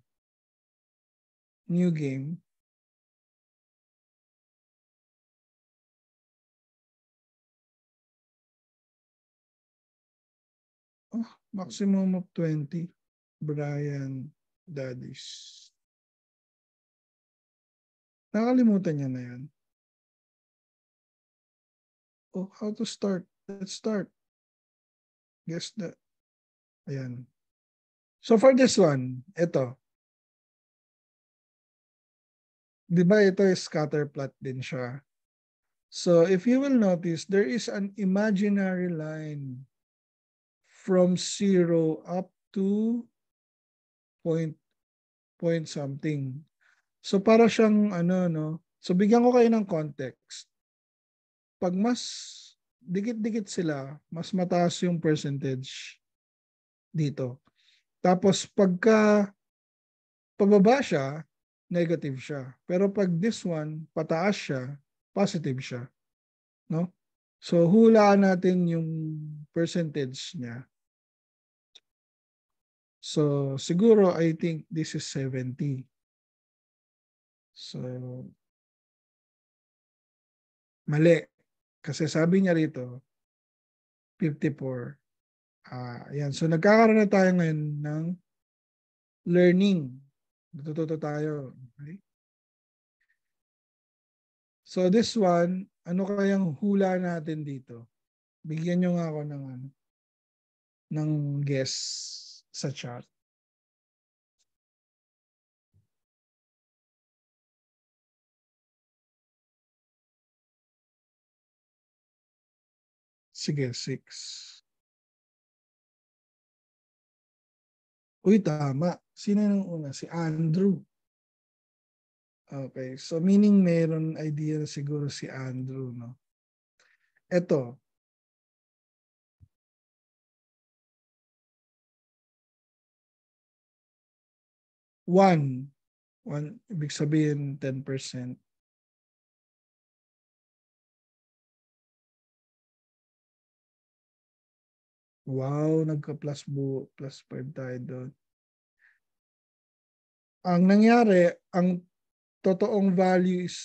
New game. Oh, maximum of 20. Brian Daddies. Nakalimutan niya na yan. Oh, how to start? Let's start. Guess the... Ayan. So for this one, ito. Di ba ito is scatter plot din siya? So if you will notice, there is an imaginary line from 0 up to point something. So para siyang ano, no? So bigyan ko kayo ng context. Pag mas dikit-dikit sila, mas mataas yung percentage dito. Tapos pagka pababa siya, negative siya. Pero pag this one, pataas siya, positive siya. No? So hulaan natin yung percentage niya. So siguro I think this is 70. So mali. Kasi sabi niya rito, 54. Ayan. So nagkakaroon na tayo ngayon ng learning. Natututo tayo. Okay? So this one, ano kayang hula natin dito? Bigyan nyo nga ako ng guess sa chat. Sige, 6. Uy, tama. Sino nang una? Si Andrew. Okay. So meaning meron idea na siguro si Andrew, no? Ito. One, ibig sabihin 10%. Wow, nagka-plus 5 tayo doon. Ang nangyari, ang totoong value is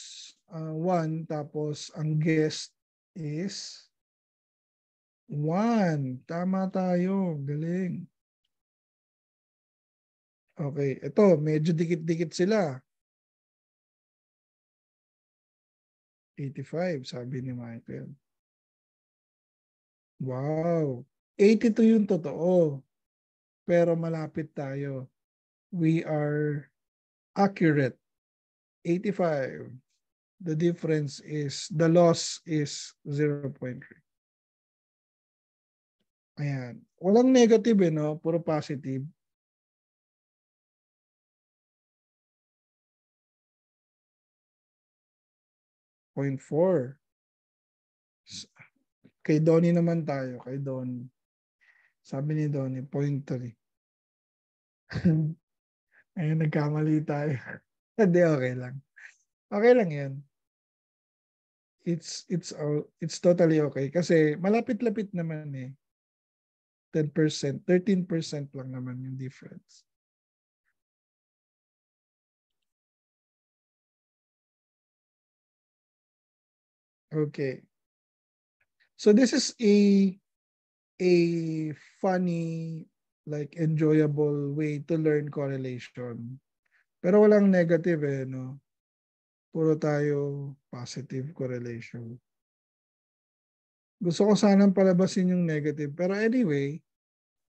1, tapos ang guess is 1. Tama tayo. Galing. Okay, ito, medyo dikit-dikit sila. 85, sabi ni Michael. Wow. 82 yung totoo. Pero malapit tayo. We are accurate, 85. The difference is, the loss is 0.3. Ayan. Walang negative no? Puro positive. Point 4. Kay Donnie naman tayo. Kay Donnie. Sabi ni Donnie, 0.3. Ayun, nagkamali tayo. Hindi, okay lang. Okay lang yan. It's totally okay. Kasi malapit-lapit naman eh. 10%, 13% lang naman yung difference. Okay. So this is a funny, like enjoyable way to learn correlation. Pero walang negative eh, no? Puro tayo positive correlation. Gusto ko sanang palabasin yung negative. Pero anyway,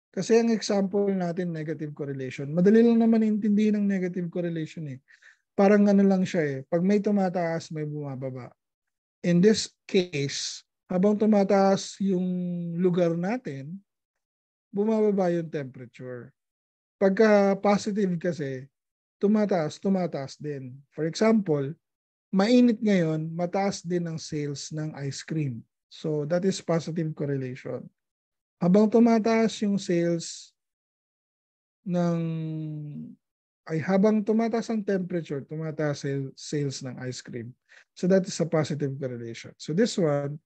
kasi ang example natin, negative correlation. Madali lang naman intindihin ng negative correlation eh. Parang ano lang siya eh. Pag may tumataas, may bumababa. In this case, habang tumataas yung lugar natin, bumababa yung temperature. Pagka positive kasi, tumataas din. For example, mainit ngayon, mataas din ang sales ng ice cream. So that is positive correlation. Habang tumataas yung sales habang tumataas ang temperature, tumataas sales ng ice cream. So that is a positive correlation. So this one,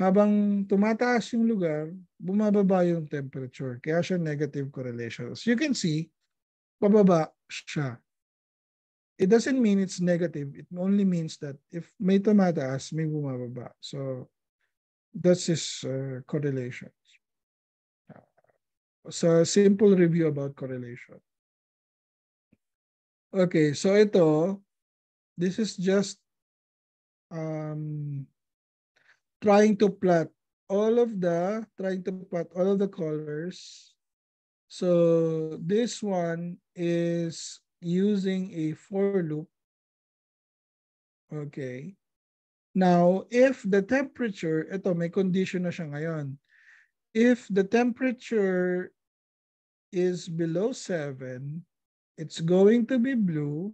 habang tumataas yung lugar, bumababa yung temperature. Kaya siya negative correlation. As you can see, pababa siya. It doesn't mean it's negative. It only means that if may tumataas, may bumababa. So that's his correlation. So simple review about correlation. Okay, so ito, this is just trying to plot all of the colors. So this one is using a for loop. Okay. Now, if the temperature, ito may condition na siya ngayon. If the temperature is below 7, it's going to be blue,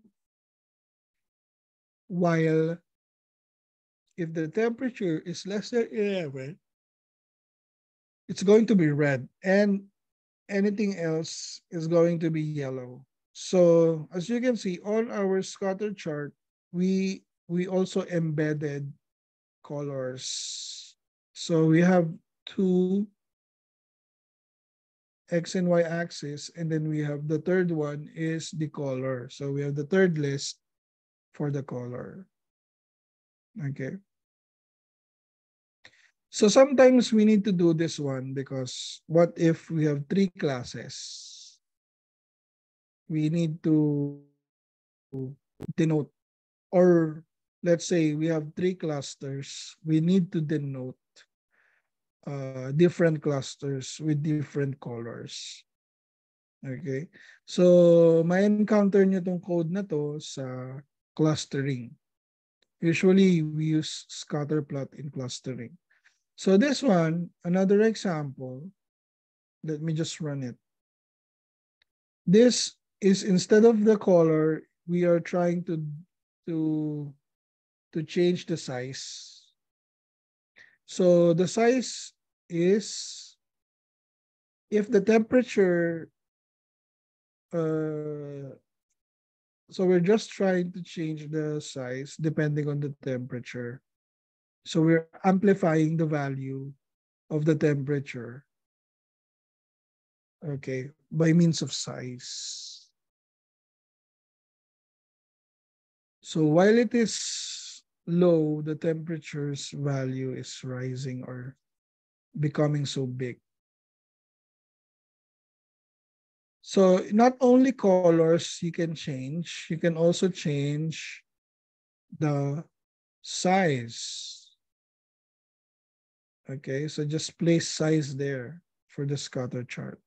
while if the temperature is less than 11, it's going to be red, and anything else is going to be yellow. So as you can see, on our scatter chart, we also embedded colors. So we have two X and Y axis, and then we have the third one is the color. So we have the third list for the color. Okay. So sometimes we need to do this one because what if we have 3 classes? We need to denote, or let's say we have 3 clusters. We need to denote different clusters with different colors. Okay? So, may encounter nyo tong code na to sa clustering. Usually, we use scatter plot in clustering. So this one, another example, let me just run it. This is, instead of the color, we are trying to change the size. So the size is, if the temperature, so we're just trying to change the size depending on the temperature. So we're amplifying the value of the temperature, okay, by means of size. So while it is low, the temperature's value is rising or becoming so big. So not only colors you can change, you can also change the size. Okay, so just place size there for the scatter chart.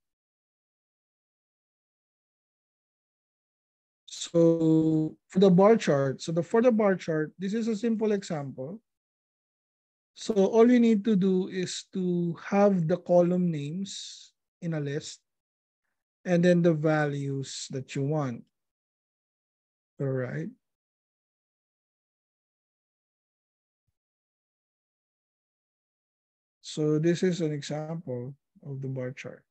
So for the bar chart, for the bar chart, this is a simple example. So all you need to do is to have the column names in a list and then the values that you want. All right. So this is an example of the bar chart.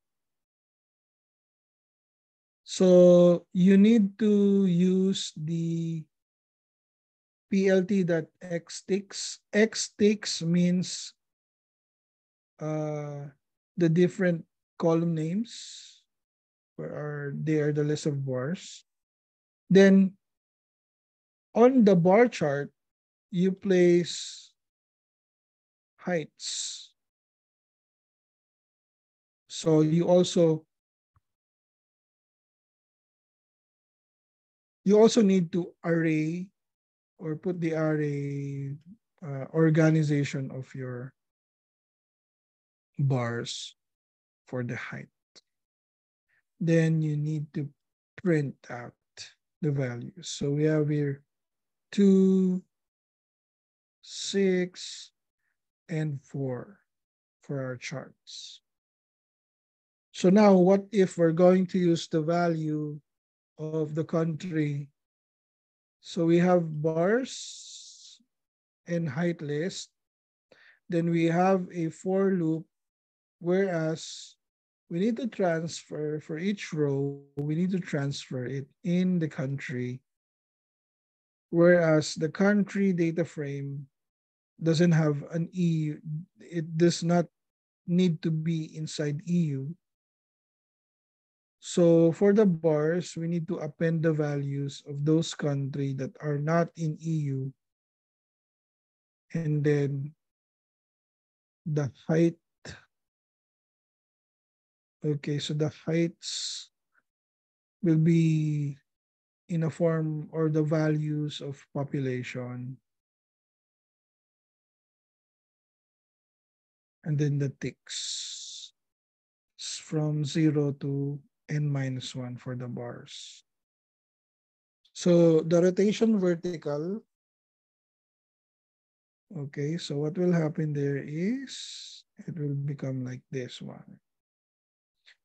So you need to use the plt.xticks. Xticks means the different column names they are the list of bars. Then on the bar chart, you place heights. So you also need to array or put the array organization of your bars for the height. Then you need to print out the values. So we have here 2, 6, and 4 for our charts. So now what if we're going to use the value of the country? So we have bars and height list. Then we have a for loop, whereas we need to transfer for each row, we need to transfer it in the country. Whereas the country data frame doesn't have an EU, it does not need to be inside EU. So for the bars, we need to append the values of those countries that are not in EU. And then the height. Okay, so the heights will be in a form or the values of population. And then the ticks from 0 to n-1 for the bars. So the rotation vertical, okay, so what will happen there is it will become like this one.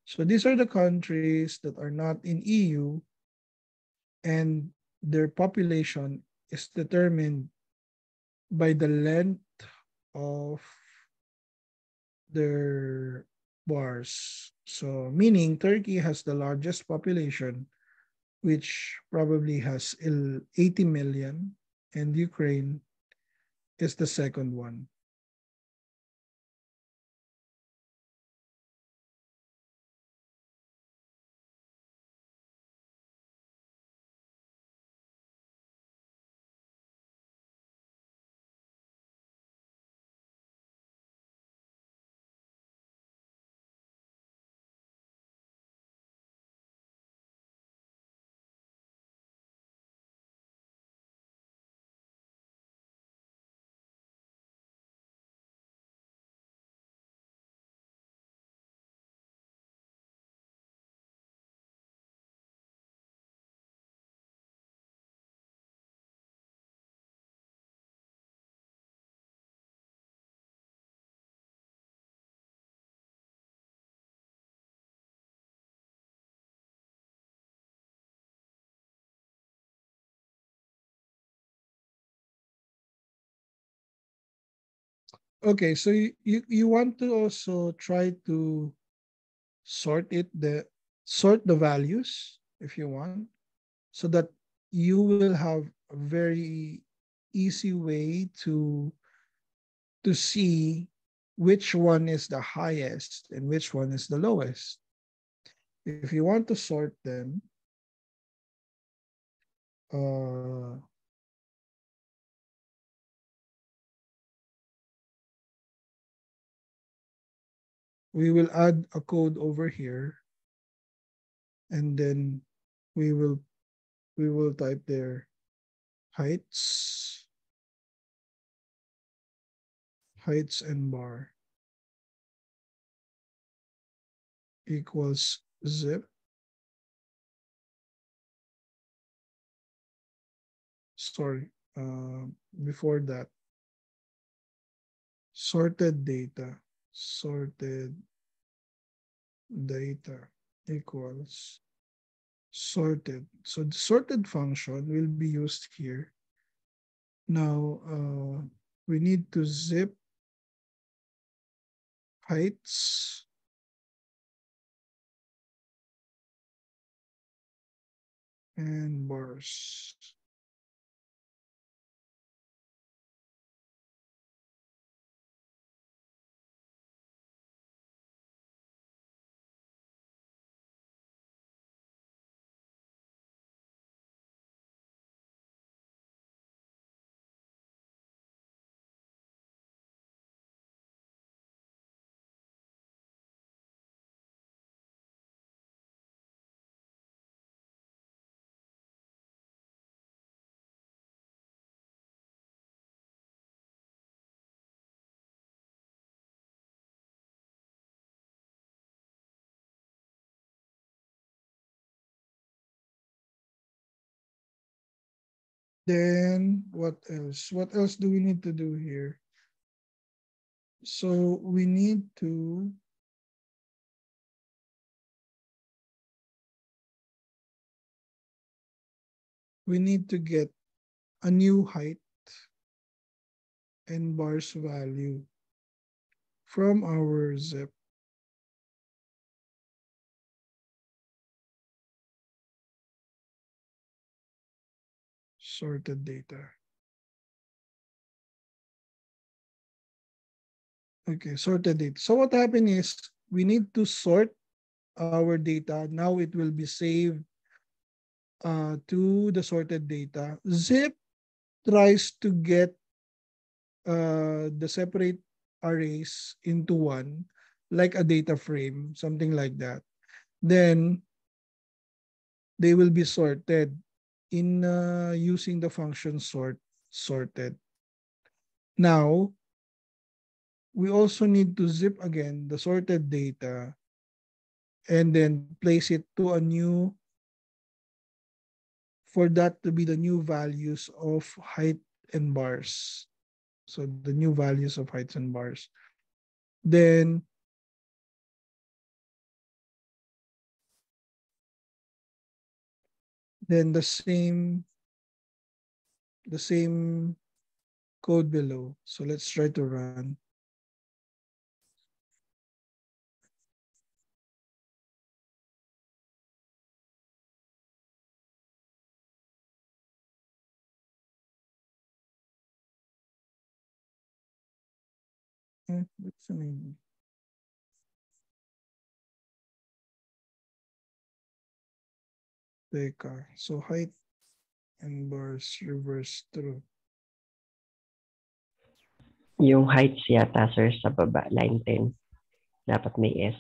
So these are the countries that are not in EU and their population is determined by the length of their bars. So meaning Turkey has the largest population, which probably has 80 million, and Ukraine is the second one. Okay, so you want to also try to sort the values if you want, so that you will have a very easy way to see which one is the highest and which one is the lowest. If you want to sort them, uh, we will add a code over here, and then we will type there heights, heights and bar equals zip. sorry, before that, sorted data equals sorted. So the sorted function will be used here. Now, we need to zip heights and bars. Then what else? What else do we need to do here? So we need to get a new height and bars value from our zip. Sorted data. Okay, sorted data. So what happened is we need to sort our data. Now it will be saved to the sorted data. Zip tries to get the separate arrays into one, like a data frame, something like that. Then they will be sorted in using the function sorted. Now, we also need to zip again the sorted data and then place it to a new, for that to be the new values of height and bars. So the new values of heights and bars. Then the same code below. So let's try to run. What's the name? Teka. So height and bars reverse through. Yung heights yata, sir, sa baba, line 10. Dapat may S.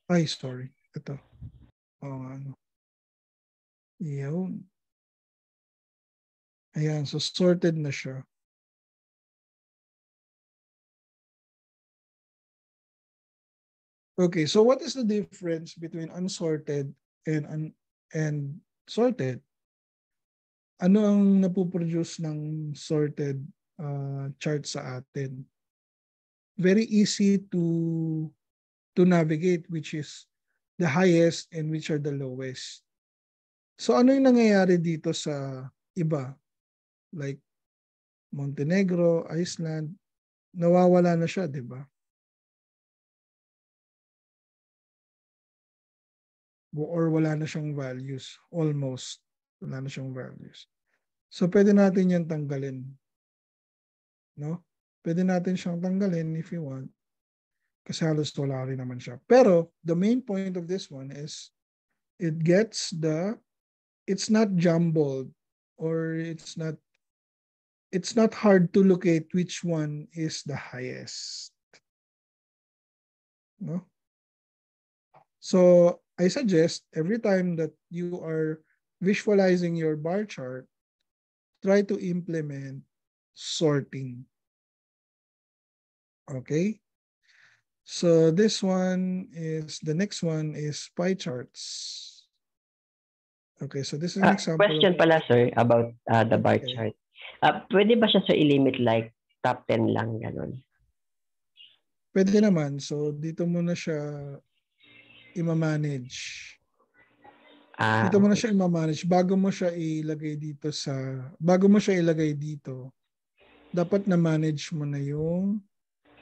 Ay, sorry. Ito. Ano. Yun. Ayan, so sorted na siya. Okay, so what is the difference between unsorted and sorted? Ano ang napoproduce ng sorted chart sa atin? Very easy to navigate, which is the highest and which are the lowest. So ano yung nangyayari dito sa iba? Like Montenegro, Iceland, nawawala na siya, di ba? Or wala na siyang values. Almost. Wala na siyang values. So pwede natin yan tanggalin. No? Pwede natin siyang tanggalin if you want. Kasi halos wala rin naman siya. Pero the main point of this one is it's not jumbled, or it's not hard to locate which one is the highest. No? So I suggest every time that you are visualizing your bar chart, try to implement sorting. Okay? So the next one is pie charts. Okay, so this is an example of Question pala, sir, about the bar okay. chart. Pwede ba siya, sir, i-limit like top 10 lang, ganun? Pwede naman. So dito mo na siya i-manage. Dito mo na Okay. siya i-manage bago mo siya ilagay dito. Dapat na manage mo na yung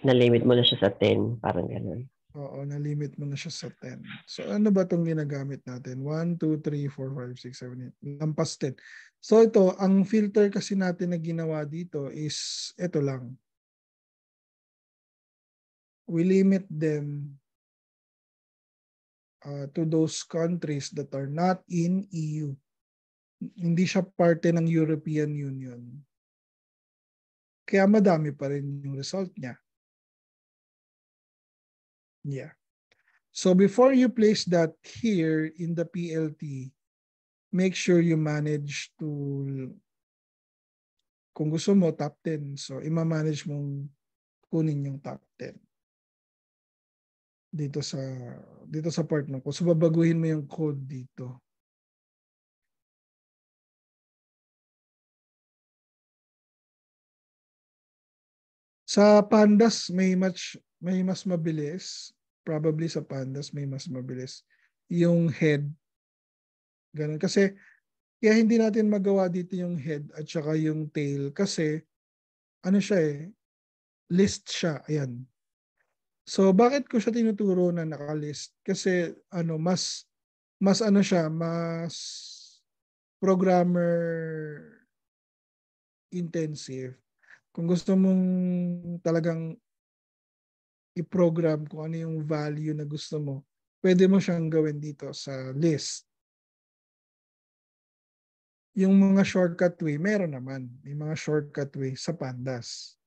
Na-limit mo na siya sa 10, parang ganun. oo, na-limit mo na siya sa 10. So ano ba itong ginagamit natin? 1, 2, 3, 4, 5, 6, 7, 8. Lampas 10. So ito, ang filter kasi natin na ginawa dito is ito lang. We limit them to those countries that are not in EU. Hindi siya parte ng European Union. Kaya madami pa rin yung result niya. Yeah. So before you place that here in the PLT, make sure you manage to, kung gusto mo, top 10. So ima-manage mong kunin yung top 10 dito sa part ng ko. So babaguhin mo yung code dito. Sa pandas may mas mabilis. Probably sa pandas may mas mabilis yung head. Ganun kasi kaya hindi natin magawa dito yung head at saka yung tail kasi ano siya list siya. Ayan. So bakit ko siya tinuturo na nakalist? Kasi mas ano siya, mas programmer intensive. Kung gusto mong talagang i-program kung ano yung value na gusto mo, pwede mo siyang gawin dito sa list. Yung mga shortcut way, meron naman. May mga shortcut way sa pandas.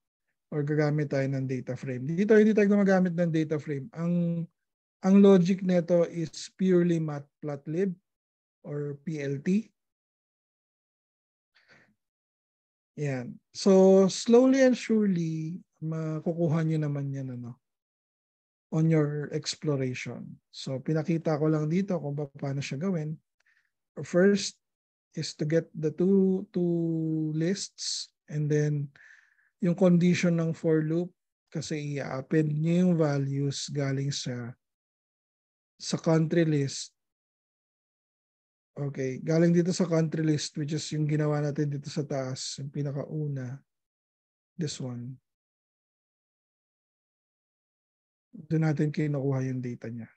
Or gagamit tayo ng data frame. Dito, hindi tayo gumagamit ng data frame. Ang logic nito is purely matplotlib or PLT. Yan. So, slowly and surely, makukuha nyo naman yan on your exploration. So, pinakita ko lang dito kung paano siya gawin. First is to get the two lists and then yung condition ng for loop kasi i-append nyo yung values galing sa country list. Okay, galing dito sa country list which is yung ginawa natin dito sa taas, yung pinakauna, this one. Doon natin kinukuha yung data niya.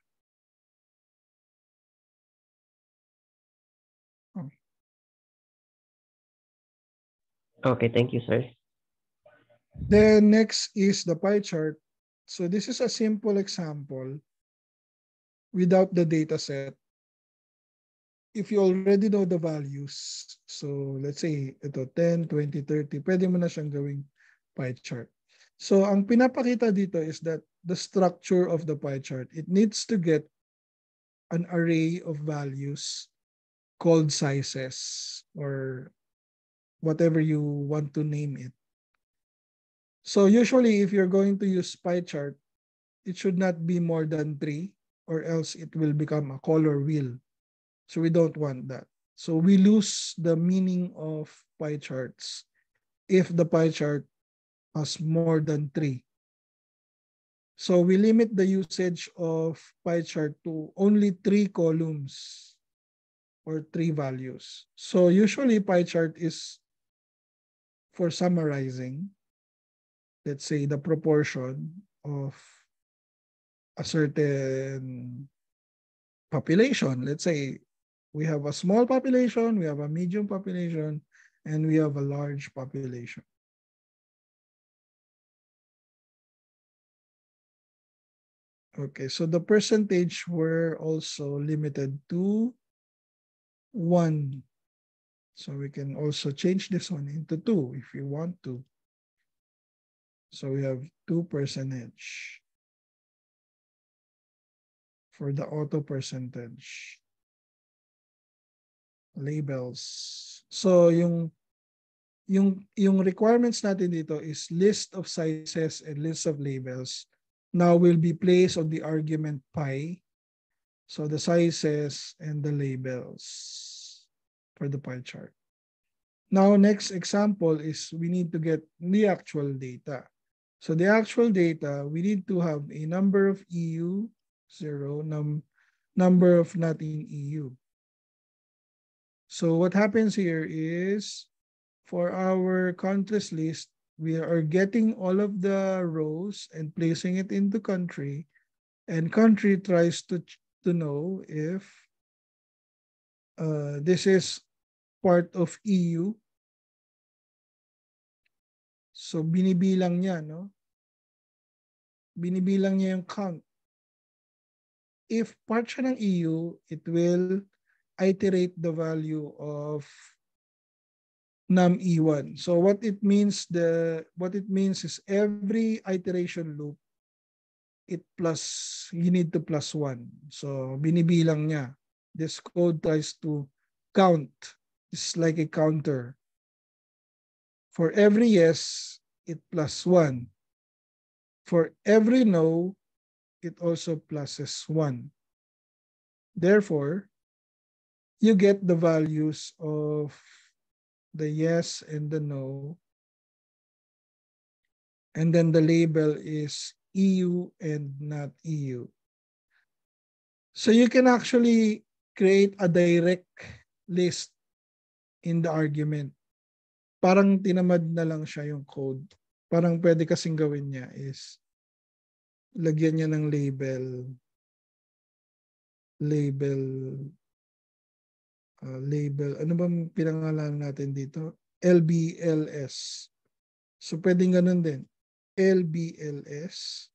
Okay, thank you, sir. Then next is the pie chart. So this is a simple example without the data set. If you already know the values, so let's say ito 10, 20, 30, pwede mo na siyang gawing pie chart. So ang pinapakita dito is that the structure of the pie chart, it needs to get an array of values called sizes or whatever you want to name it. So usually if you're going to use pie chart, it should not be more than 3 or else it will become a color wheel. So we don't want that. So we lose the meaning of pie charts if the pie chart has more than 3. So we limit the usage of pie chart to only 3 columns or 3 values. So usually pie chart is for summarizing, let's say the proportion of a certain population. Let's say we have a small population, we have a medium population, and we have a large population. Okay, so the percentage were also limited to 1. So we can also change this one into 2 if you want to. So we have 2% for the auto percentage. Labels. So yung requirements natin dito is list of sizes and list of labels. Now will be placed on the argument pi. So the sizes and the labels. for the pie chart. Now, next example is we need to get the actual data. So the actual data, we need to have a number of EU, 0, number of not in EU. So what happens here is for our countries list, we are getting all of the rows and placing it into country, and country tries to know if this is part of EU. So binibilang niya, no? Binibilang niya yung count. If part siya ng EU, it will iterate the value of num E1. So what it means is every iteration loop you need to plus 1. So binibilang niya. This code tries to count. It's like a counter. For every yes, it plus 1. For every no, it also pluses 1. Therefore, you get the values of the yes and the no. And then the label is EU and not EU. So you can actually create a direct list in the argument. Parang tinamad na lang siya yung code. Parang pwede kasing gawin niya is lagyan niya ng label, ano bang pinangalan natin dito? LBLS. So pwedeng ganun din. LBLS.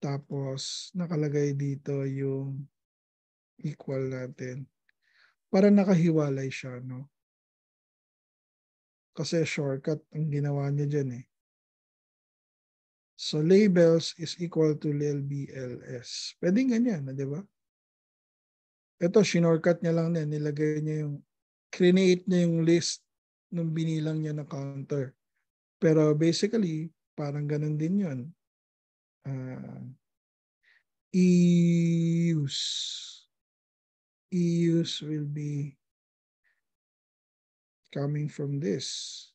Tapos nakalagay dito yung equal natin. Para nakahiwalay siya, no? Kasi shortcut ang ginawa niya dyan eh. So labels is equal to LBLS. Pwedeng ganyan, di ba? Ito, shinortcut niya lang din. Nilagay niya yung, create niya yung list nung binilang niya na counter. Pero basically, parang ganun din yun. EUs will be coming from this.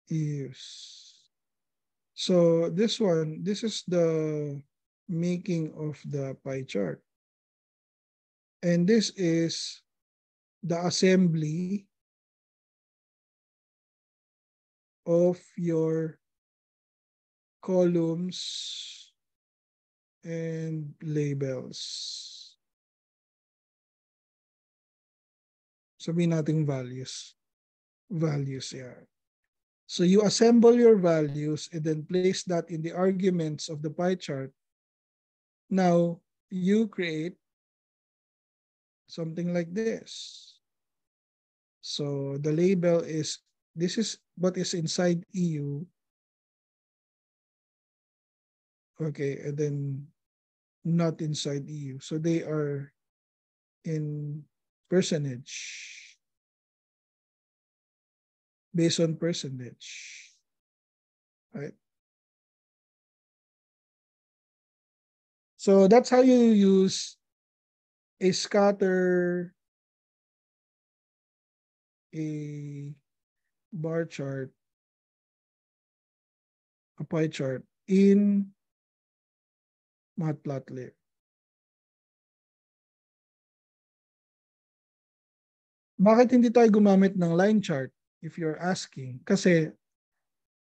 EUs. So this is the making of the pie chart. And this is the assembly of your columns and labels. Sabihin natin values. Values, yeah. So you assemble your values and then place that in the arguments of the pie chart. Now you create something like this. So the label is, this is what is inside EU. Okay, and then not inside EU. So they are in percentage, based on percentage, right? So that's how you use a scatter, a bar chart, a pie chart in Matplotlib. Bakit hindi tayo gumamit ng line chart if you're asking? Kasi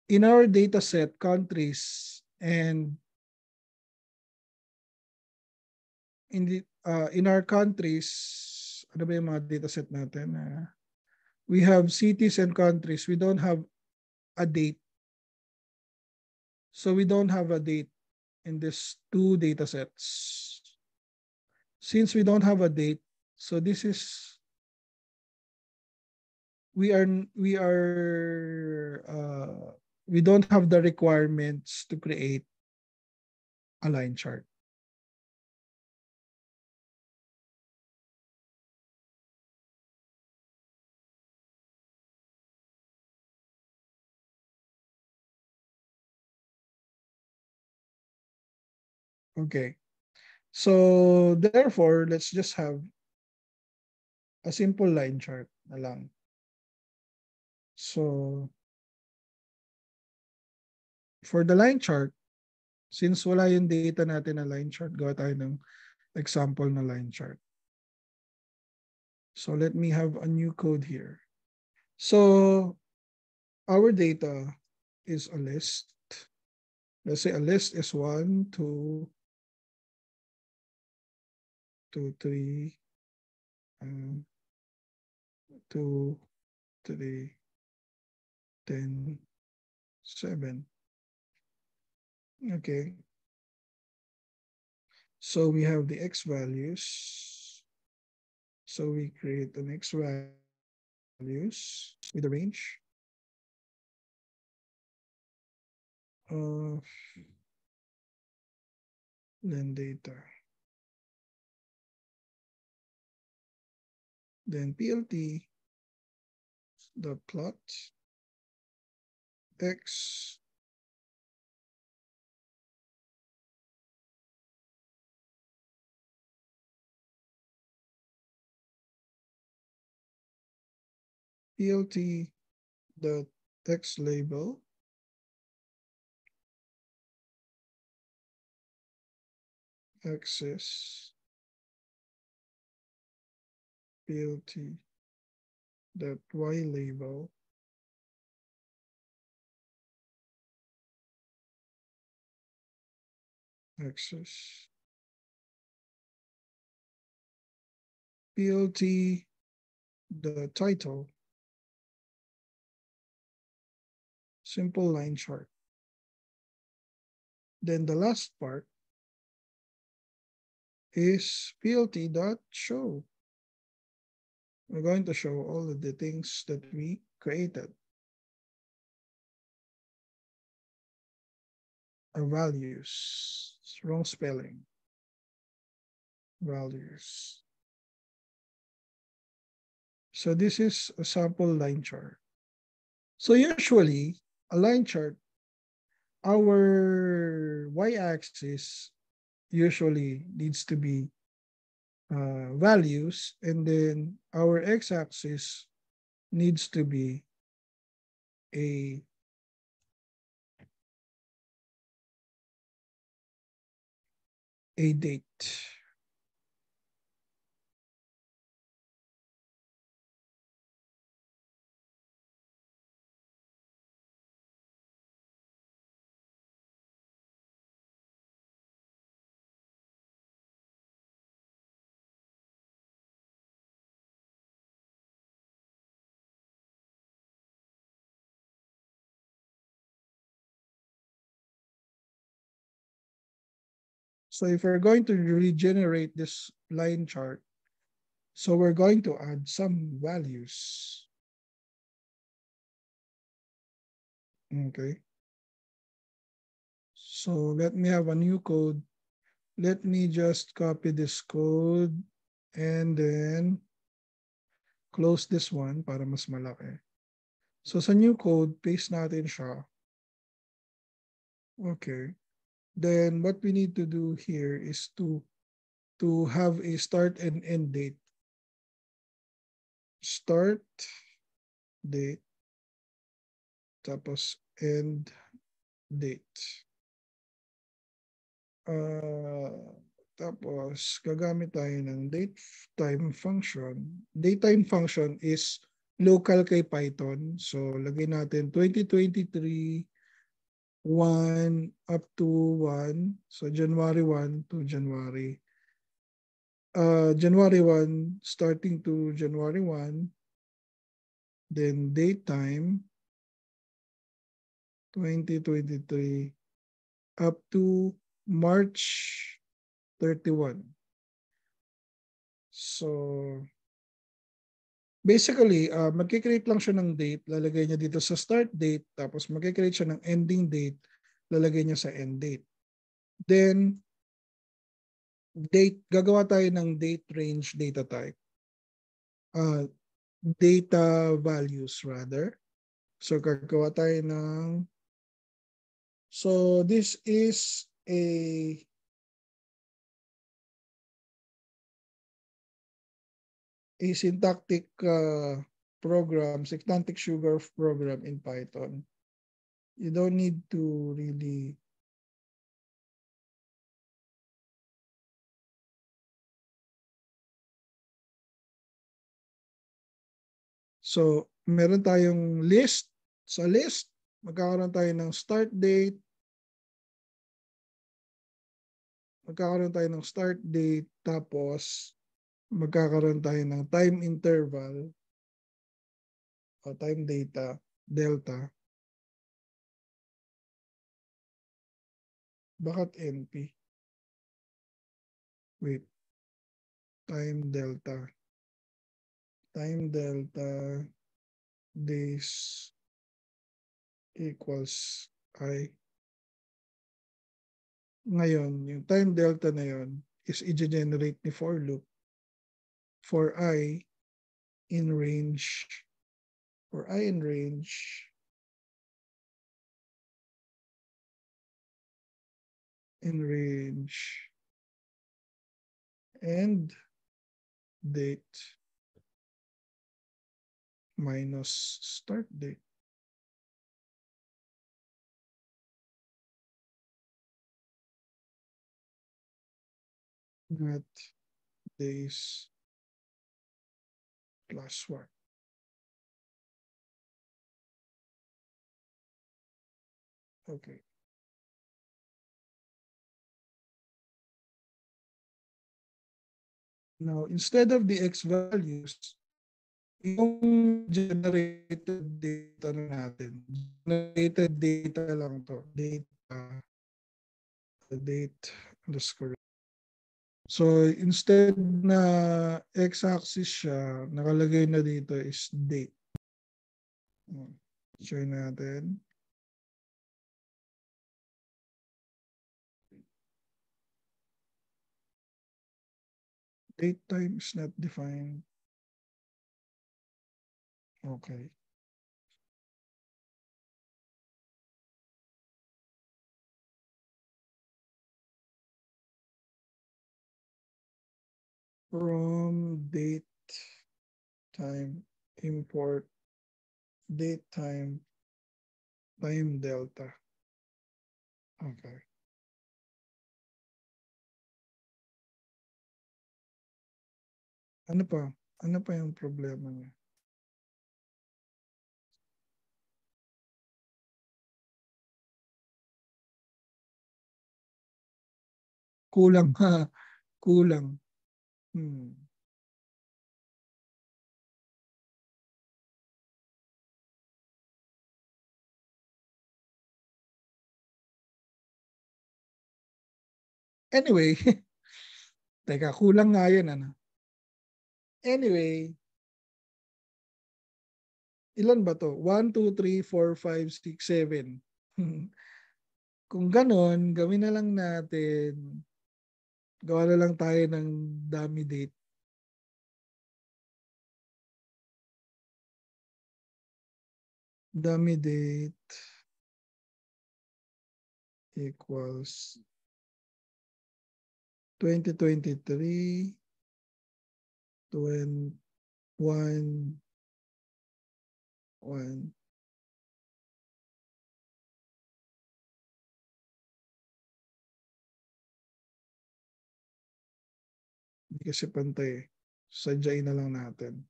in our data set, countries, and in our countries, ano ba yung mga data set natin? We have cities and countries. We don't have a date. So we don't have a date in these two data sets. Since we don't have a date, so this is, we don't have the requirements to create a line chart. Okay. So therefore, let's just have a simple line chart na lang. So for the line chart, since wala yung data natin na line chart, gawa tayo ng example na line chart. So let me have a new code here. So our data is a list. Let's say a list is 1, 2, 2, 3, 2, 3, 10, 7. Okay. So we have the x values. So we create an x values with a range of then data. Then PLT the plot x PLT the x label axis PLT that y label axis PLT the title simple line chart. Then the last part is PLT.show. We're going to show all of the things that we created. Our values. It's wrong spelling. Values. So this is a sample line chart. So usually, a line chart, our y-axis usually needs to be values, and then our x-axis needs to be a date. So if we're going to regenerate this line chart, so we're going to add some values. Okay. So let me have a new code. Let me just copy this code and then close this one para mas malaki. So sa new code, paste natin siya. Okay. Then what we need to do here is to have a start and end date. Start date tapos end date. Tapos gagamit tayo ng datetime function. Datetime function is local kay Python. So lagay natin 2023 1 up to 1. So January 1 to January. January 1 starting to January 1. Then date time 2023 up to March 31. So basically, magkikreate lang siya ng date, lalagay niya dito sa start date, tapos magkikreate siya ng ending date, lalagay niya sa end date. Then, gagawa tayo ng date range data type. Data values rather. So gagawa tayo ng, so this is a a syntactic program, syntactic sugar program in Python, you don't need to really so meron tayong list. Sa list, magkakaroon tayo ng start date, tapos magkakaroon tayo ng time interval o time data, delta. Bakit NP? Wait. Time delta. Time delta days equals I. Ngayon, yung time delta na yun is i-generate ni for loop for I in range and date minus start date. Not days plus 1. Okay. Now, instead of the x values, yung generated data na natin, generated data lang to, date underscore. So, instead na x-axis siya, nakalagay na dito is date. Try natin. Date time is not defined. Okay. From date time import date time delta. Okay. Ano pa? Ano pa yung problema niya? Kulang ha. Kulang. Anyway, teka, kulang nga yun, ano? Anyway, ilan ba to? 1, 2, 3, 4, 5, 6, 7. Kung ganon, gawin na lang natin, gawa na lang tayo ng dummy date. Dummy date equals 2023 1 1. Hindi kasi pantay. Sadyain na lang natin.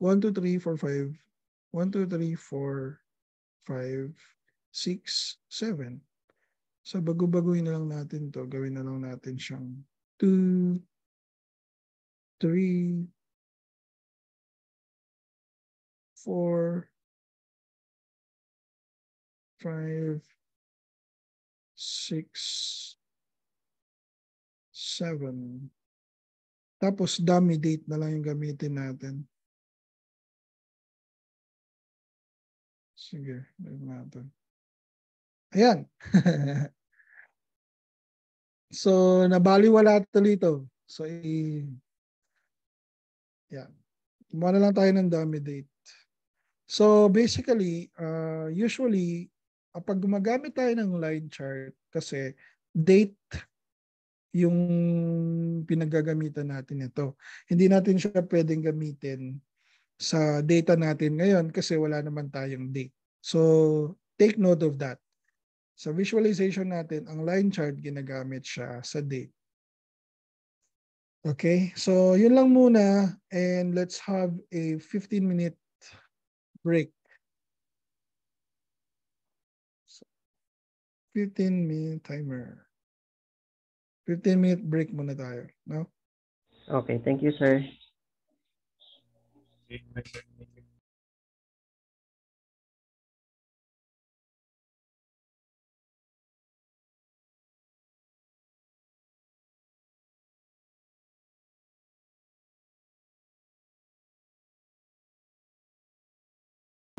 One, two, three, four, five. 1, 2, 3, 4, 5, 6, 7. So bago-baguhin na lang natin to. Gawin na lang natin siyang 2, 3, 4, 5, 6, 7. Tapos dummy date na lang yung gamitin natin. Sige, gawin natin. Ayan. So, nabaliwala ito dito. So, yeah. Kumuha na lang tayo ng dummy date. So, basically, usually, Kapag gumagamit tayo ng line chart, kasi date yung pinagagamitan natin ito. Hindi natin siya pwedeng gamitin sa data natin ngayon kasi wala naman tayong date. So, take note of that. Sa visualization natin, ang line chart ginagamit siya sa date. Okay, so yun lang muna and let's have a 15-minute break. So, 15-minute timer. 15-minute break muna tayo, no? Okay, thank you, sir.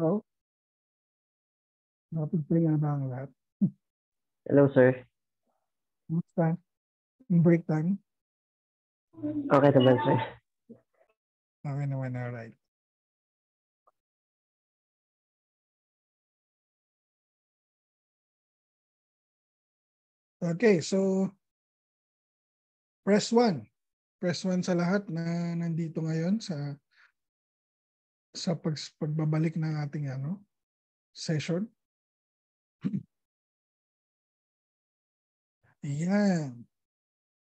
So, nakapagpahinga na ba ang lahat? Hello, sir. Kumusta? Yung break time? Okay naman, sir. Okay naman, alright. Okay, so press 1. Press 1 sa lahat na nandito ngayon sa pagbabalik ng ating session. Ayan.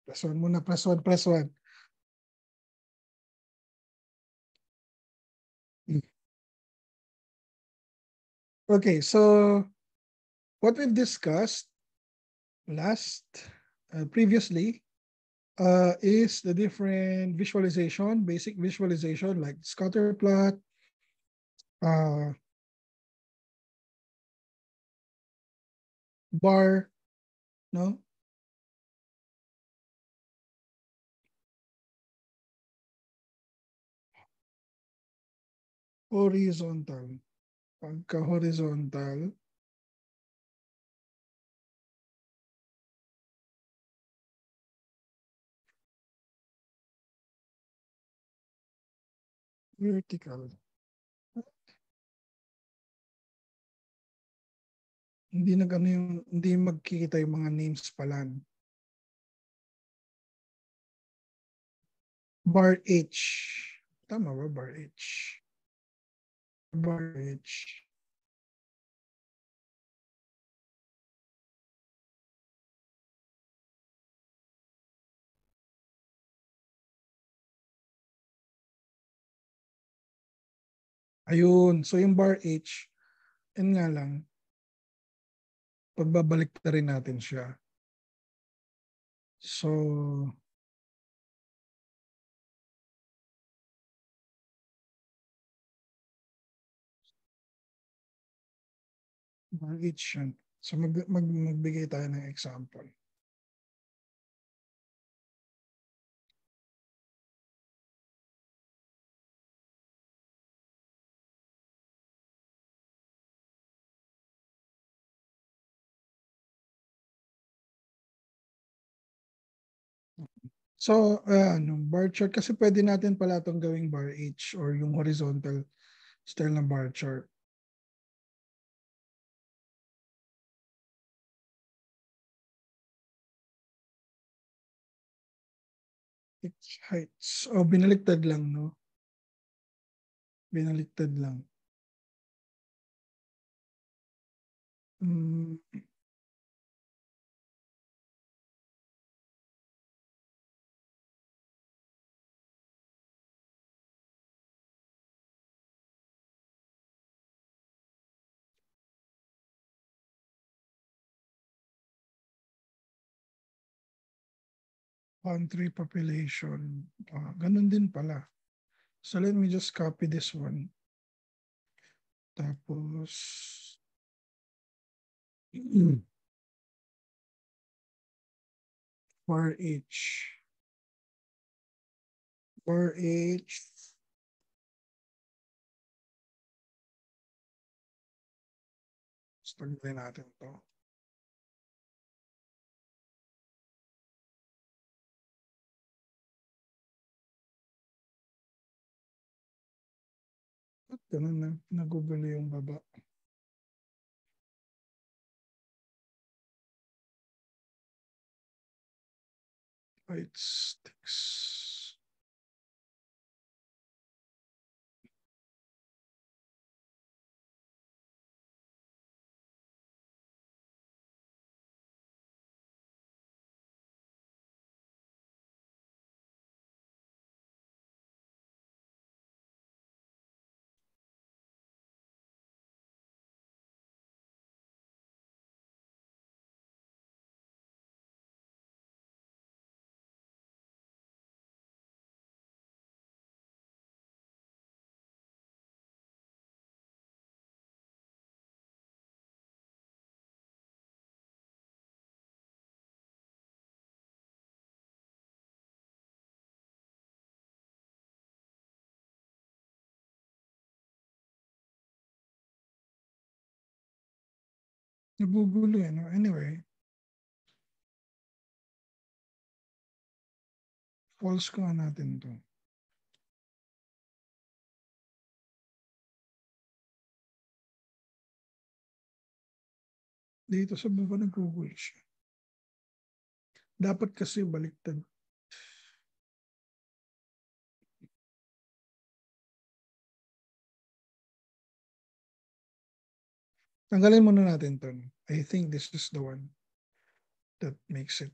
Press 1 muna, press 1, press 1. Okay, so what we've discussed previously is the different visualization, basic visualization like scatter plot, bar, no? Horizontal. Pagka-horizontal, vertical. Hindi magkikita yung mga names pala. Bar H. Tama ba bar H? Bar H. Ayun. So yung bar H, yun nga lang, pagbabalik na rin natin siya. So, bar H yan. So magbigay tayo ng example. So, bar chart, kasi pwede natin pala itong gawing bar H or yung horizontal style ng bar chart. Its heights. O, binaliktad lang, no? Binaliktad lang. Mm, country population. Ganun din pala. So let me just copy this one. Tapos, for H. For H. Start natin to. At ganun na, nagugulo yung baba. White sticks. Nabubulo eh, no? Anyway. False ko nga natin to. Dito sa baba nag-google siya. Dapat kasi baliktad. Tanggalin muna natin to. I think this is the one that makes it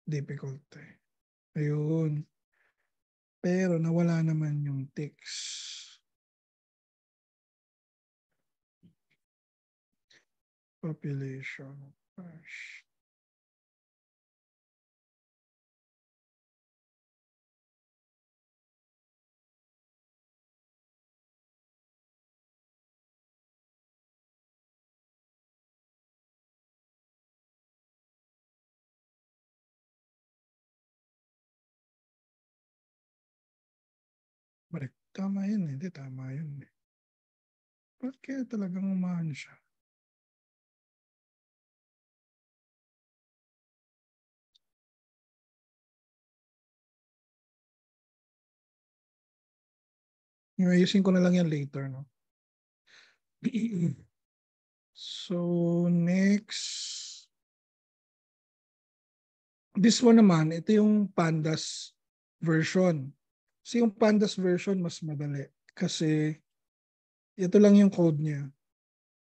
difficult. Ayun. Pero nawala naman yung text. Population. Gosh. Balik. Tama yun eh. Hindi, tama yun eh. Ba't kaya talagang umahan siya? Yung ayusin ko na lang yan later, no? So, next. This one naman, ito yung pandas version. Kasi yung pandas version mas madali. Kasi ito lang yung code niya.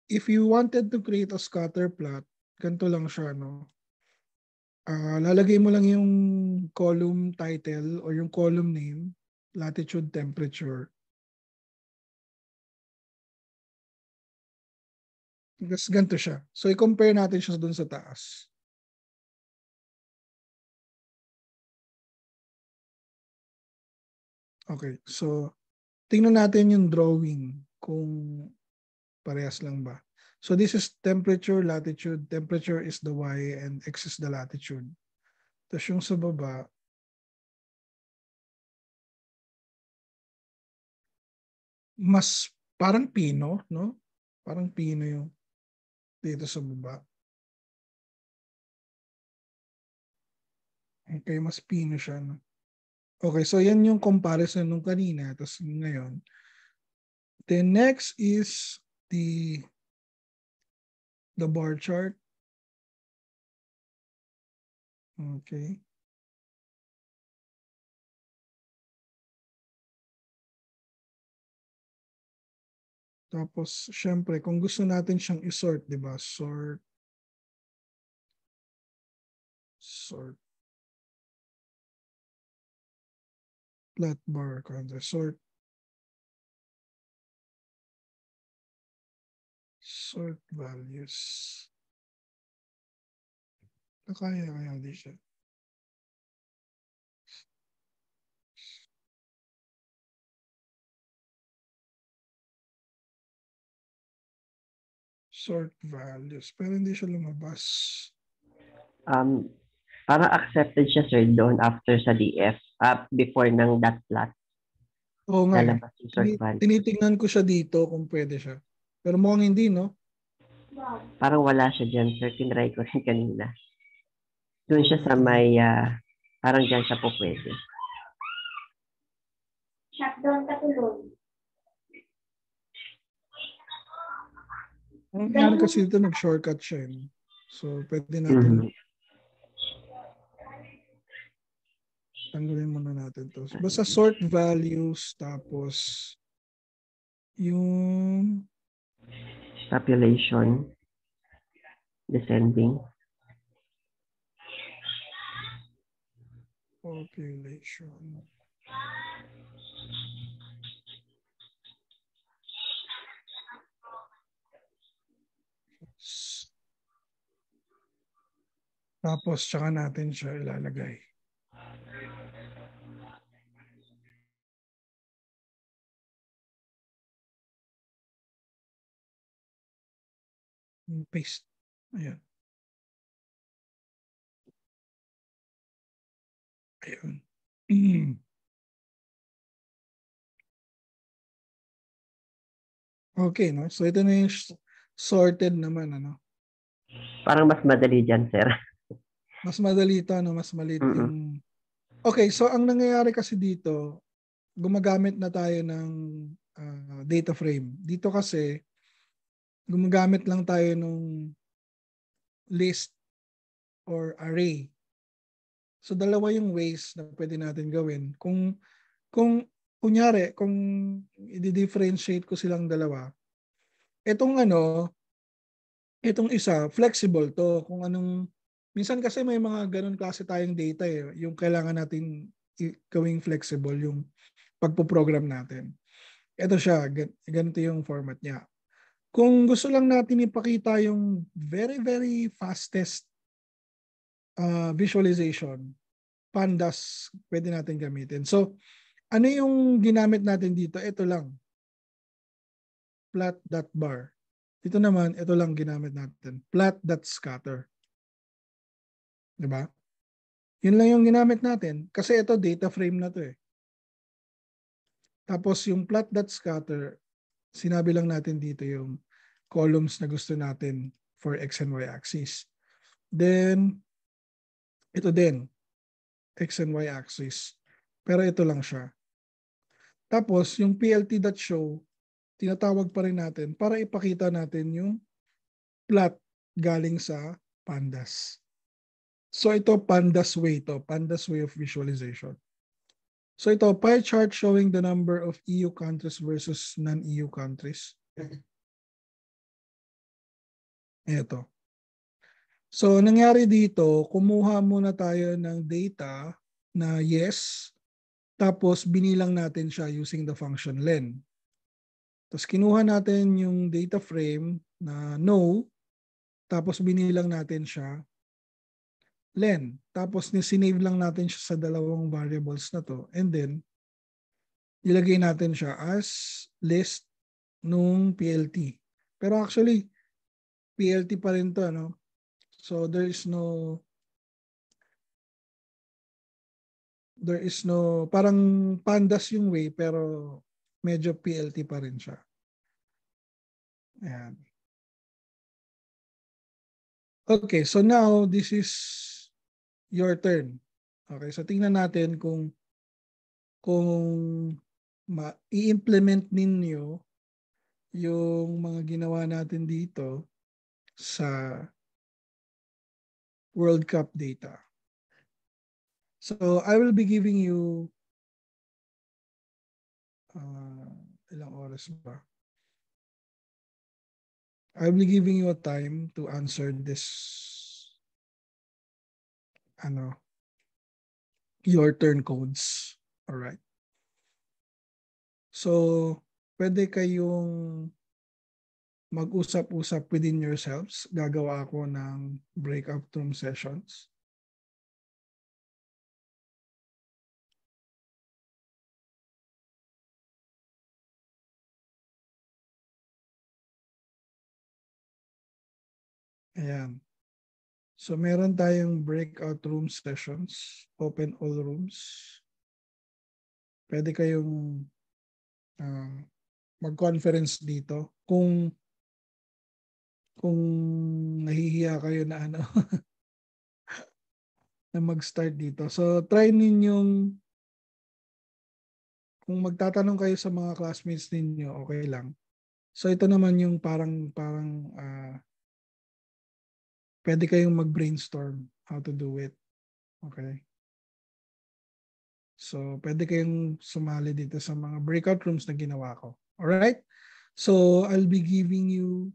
If you wanted to create a scatter plot, ganito lang siya, no? Lalagay mo lang yung column title or yung column name, latitude, temperature. Tapos ganito siya. So, i-compare natin siya dun sa taas. Okay, so tingnan natin yung drawing kung parehas lang ba. So this is temperature, latitude. Temperature is the Y and X is the latitude. Tapos yung sa baba, mas parang pino, no? Parang pino yung dito sa baba. Okay, mas pino siya, no? Okay, so yan yung comparison nung kanina. Tapos ngayon. The next is the bar chart. Okay. Tapos, syempre, kung gusto natin siyang i-sort, di ba? Sort. Flat bar counter. Sort values. Kaya di siya. Sort values. Pero hindi siya lumabas. Parang accepted siya, sir, doon after sa DF, before ng dot plot. Oo nga. Lalabas yung sort value. Tinitingnan ko siya dito kung pwede siya. Pero mukhang hindi, no? Parang wala siya dyan, sir. Tinry ko rin kanina. Doon siya sa may, parang dyan siya po pwede. Shutdown ka tuloy. Ang nangyari kasi dito, nag-shortcut siya. So, pwede natin Tanggalin muna natin to. Basta sort values tapos yung Population. Descending. population. Tapos tsaka natin siya ilalagay. Paste. Ayan. Ayun. Okay, no? So ito na yung sorted naman, ano? Parang mas madali dyan, sir. Mas madali ito, no? Mas maliit Mm-mm. yung... Okay, so ang nangyayari kasi dito, gumagamit na tayo ng data frame. Dito kasi, gumagamit lang tayo ng list or array. So dalawa yung ways na pwede natin gawin. Kung kunyari, kung i-differentiate ko silang dalawa, itong isa, flexible to. Kung anong, minsan kasi may mga ganun klase tayong data eh. Yung kailangan natin gawing flexible yung pagpo-program natin. Ito siya, ganito yung format niya. Kung gusto lang natin ipakita yung very, very fastest visualization, pandas pwede natin gamitin. So, ano yung ginamit natin dito? Ito lang. Plot.bar. Dito naman, ito lang ginamit natin. Plot.scatter. Diba? Yun lang yung ginamit natin. Kasi ito, data frame na to eh. Tapos yung plot.scatter, sinabi lang natin dito yung columns na gusto natin for X and Y axis. Then, ito din, X and Y axis. Pero ito lang siya. Tapos, yung plt.show, tinatawag pa rin natin para ipakita natin yung plot galing sa pandas. So, ito pandas way to, pandas way of visualization. So, ito, pie chart showing the number of EU countries versus non-EU countries. Ito. So, nangyari dito, kumuha muna tayo ng data na yes, tapos binilang natin siya using the function len. Tapos kinuha natin yung data frame na no, tapos binilang natin siya len. Tapos sinave lang natin siya sa dalawang variables na to. And then, ilagay natin siya as list nung PLT. Pero actually, PLT pa rin to, ano? So, there is no, parang pandas yung way, pero medyo PLT pa rin siya. Ayan. Okay, so now, this is your turn. Okay, so tingnan natin kung i-implement ninyo yung mga ginawa natin dito sa World Cup data. So, I will be giving you ilang oras ba? I will be giving you a time to answer this your turn codes. All right. So, pwede kayong mag-usap-usap within yourselves. Gagawa ako ng breakout room sessions. Ayan. So, meron tayong breakout room sessions, open all rooms. Pwede kayong mag-conference dito. Kung nahihiya kayo na na mag-start dito. So, try ninyong kung magtatanong kayo sa mga classmates ninyo, okay lang. So, ito naman yung parang pwede kayong mag-brainstorm how to do it. Okay? So, pwede kayong sumali dito sa mga breakout rooms na ginawa ko. Alright? So, I'll be giving you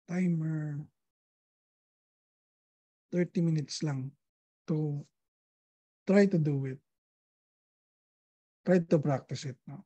timer 30 minutes lang to try to do it. Try to practice it now.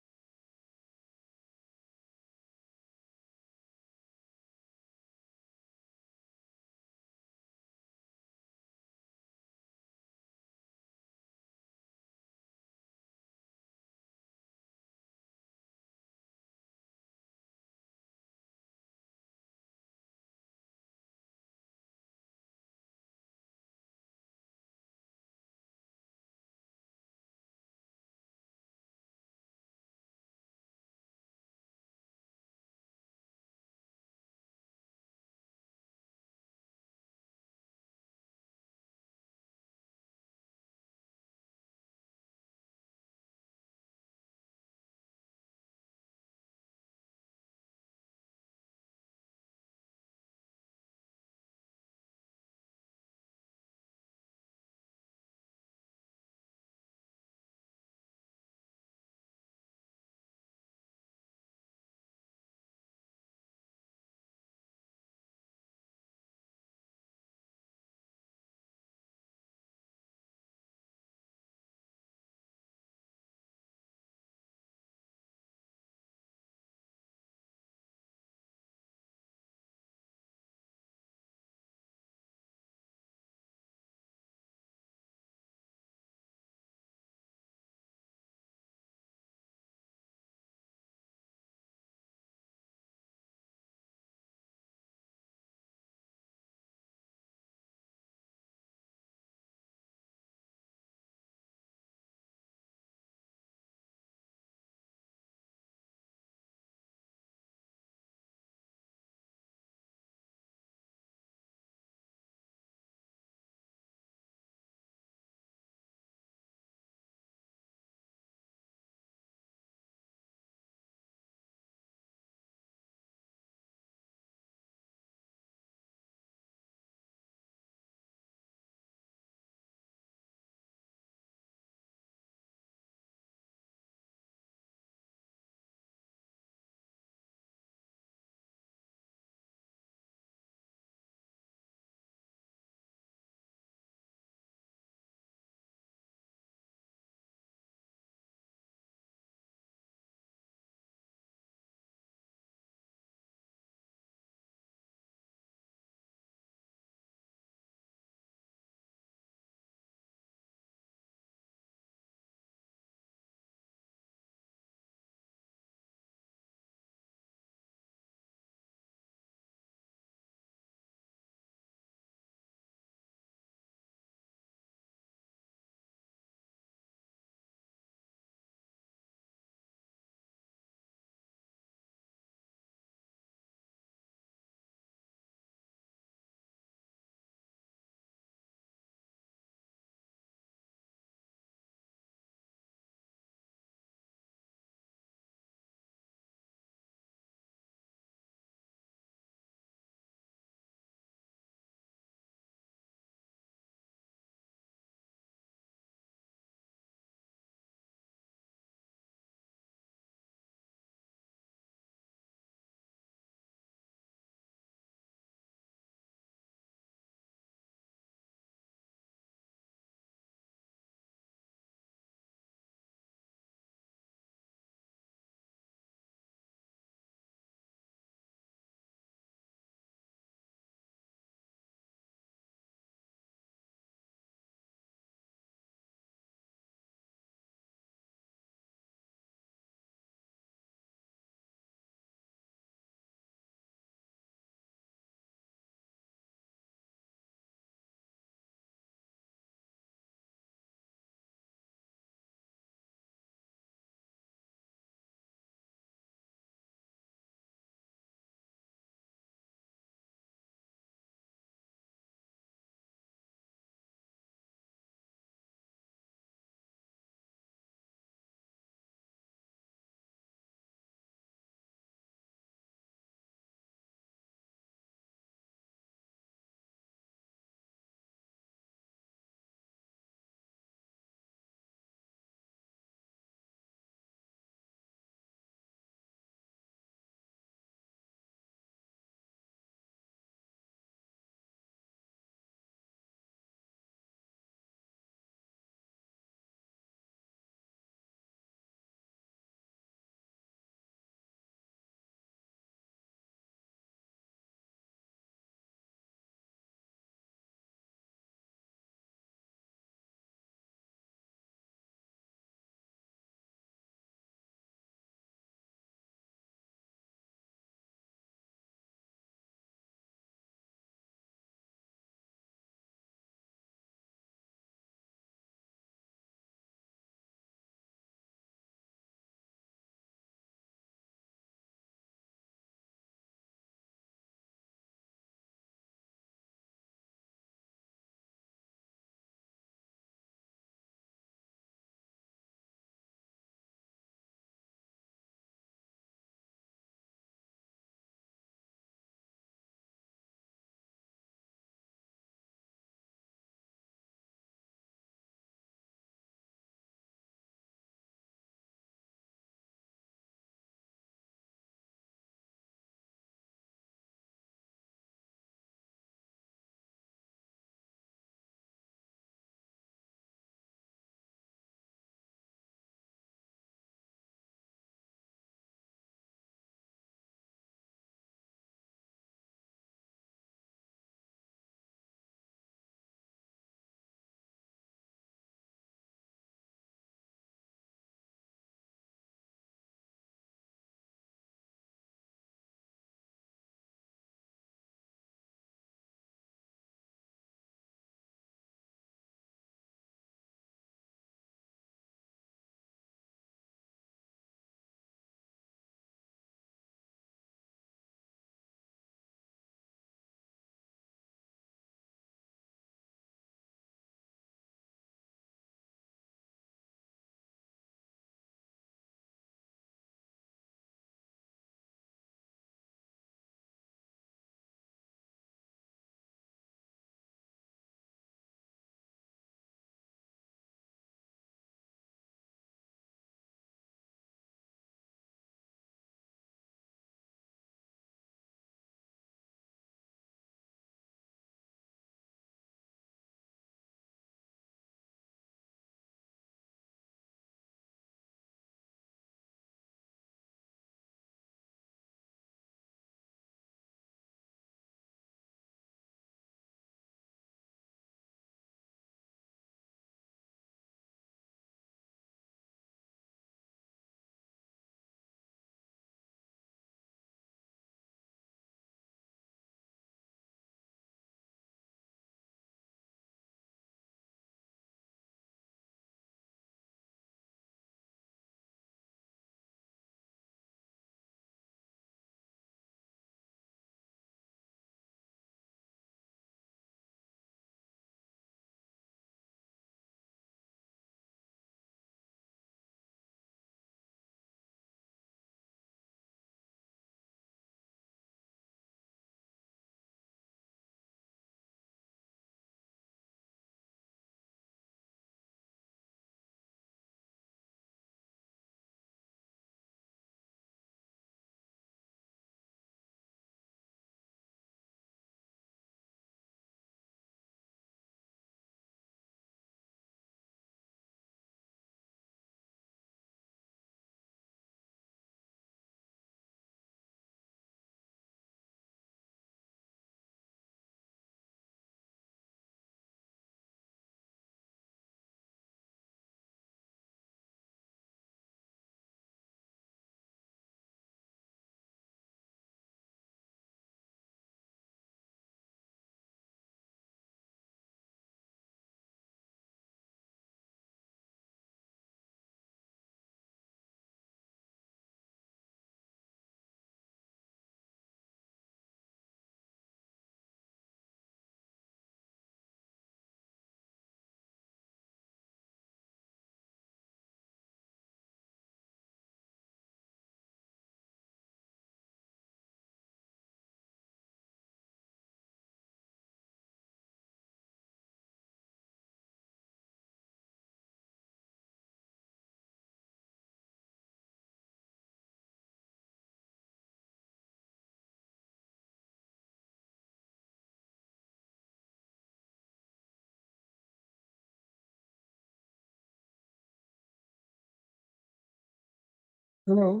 Hello?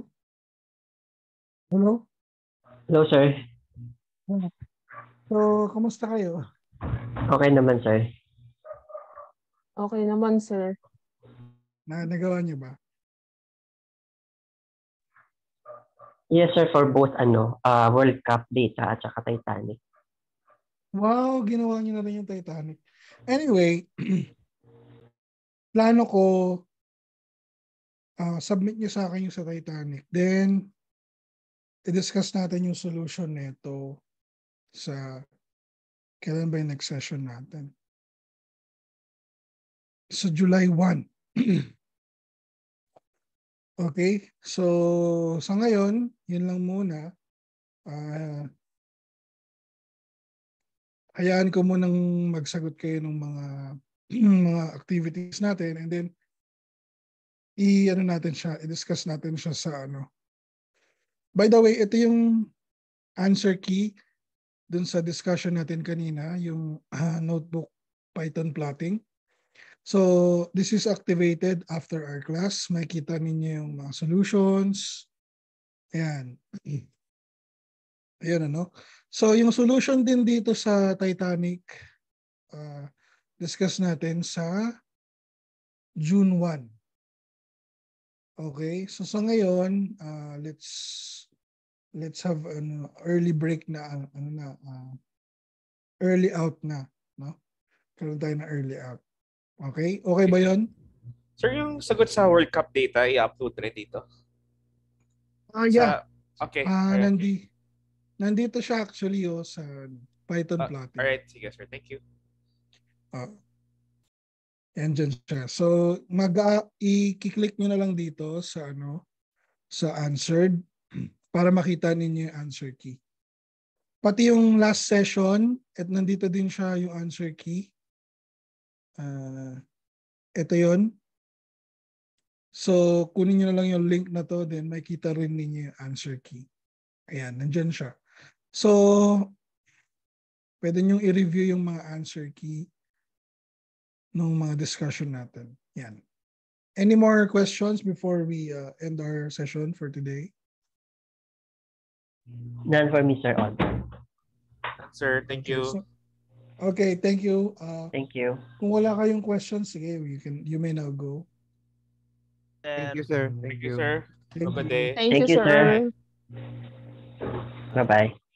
Hello? Hello, sir. So, kamusta kayo? Okay naman, sir. Okay naman, sir. Nagawa niyo ba? Yes, sir, for both World Cup data at saka Titanic. Wow, ginawa niyo na rin yung Titanic. Anyway, plano ko submit niyo sa akin yung sa Titanic. Then, i-discuss natin yung solution nito sa kailan ba yung next session natin? Sa July 1. Okay? So, sa ngayon, yun lang muna. Hayaan ko munang magsagot kayo ng mga mga activities natin, and then i-discuss natin siya sa ano. By the way, ito yung answer key dun sa discussion natin kanina, yung notebook Python plotting. So, this is activated after our class. Makikita ninyo yung mga solutions. Ayan. Ayan, ano. So, yung solution din dito sa Titanic, discuss natin sa June 1. Okay? So, sa ngayon, let's have an early break na, early out na. No? Karoon tayo na early out. Okay? Okay ba yon? Sir, yung sagot sa World Cup data, i-upload rin dito? Yeah. Okay. Alright. Nandito siya actually sa Python plotting. Alright, sige sir. Thank you. Yan dyan siya. So, i-click nyo na lang dito sa sa answered para makita ninyo yung answer key. Pati yung last session, at nandito din siya yung answer key. Ito yon. So, kunin nyo na lang yung link na to, then makita rin ninyo yung answer key. Ayan, nandyan siya. So, pwede nyo i-review yung mga answer key ng mga discussion natin. Yan. Any more questions before we end our session for today? None for me, sir. All. Sir, thank you. Okay, thank you. Thank you. Kung wala kayong questions, sige, you may now go. Thank you, sir. Thank you, sir. Have a good day. Thank you, sir. Bye-bye.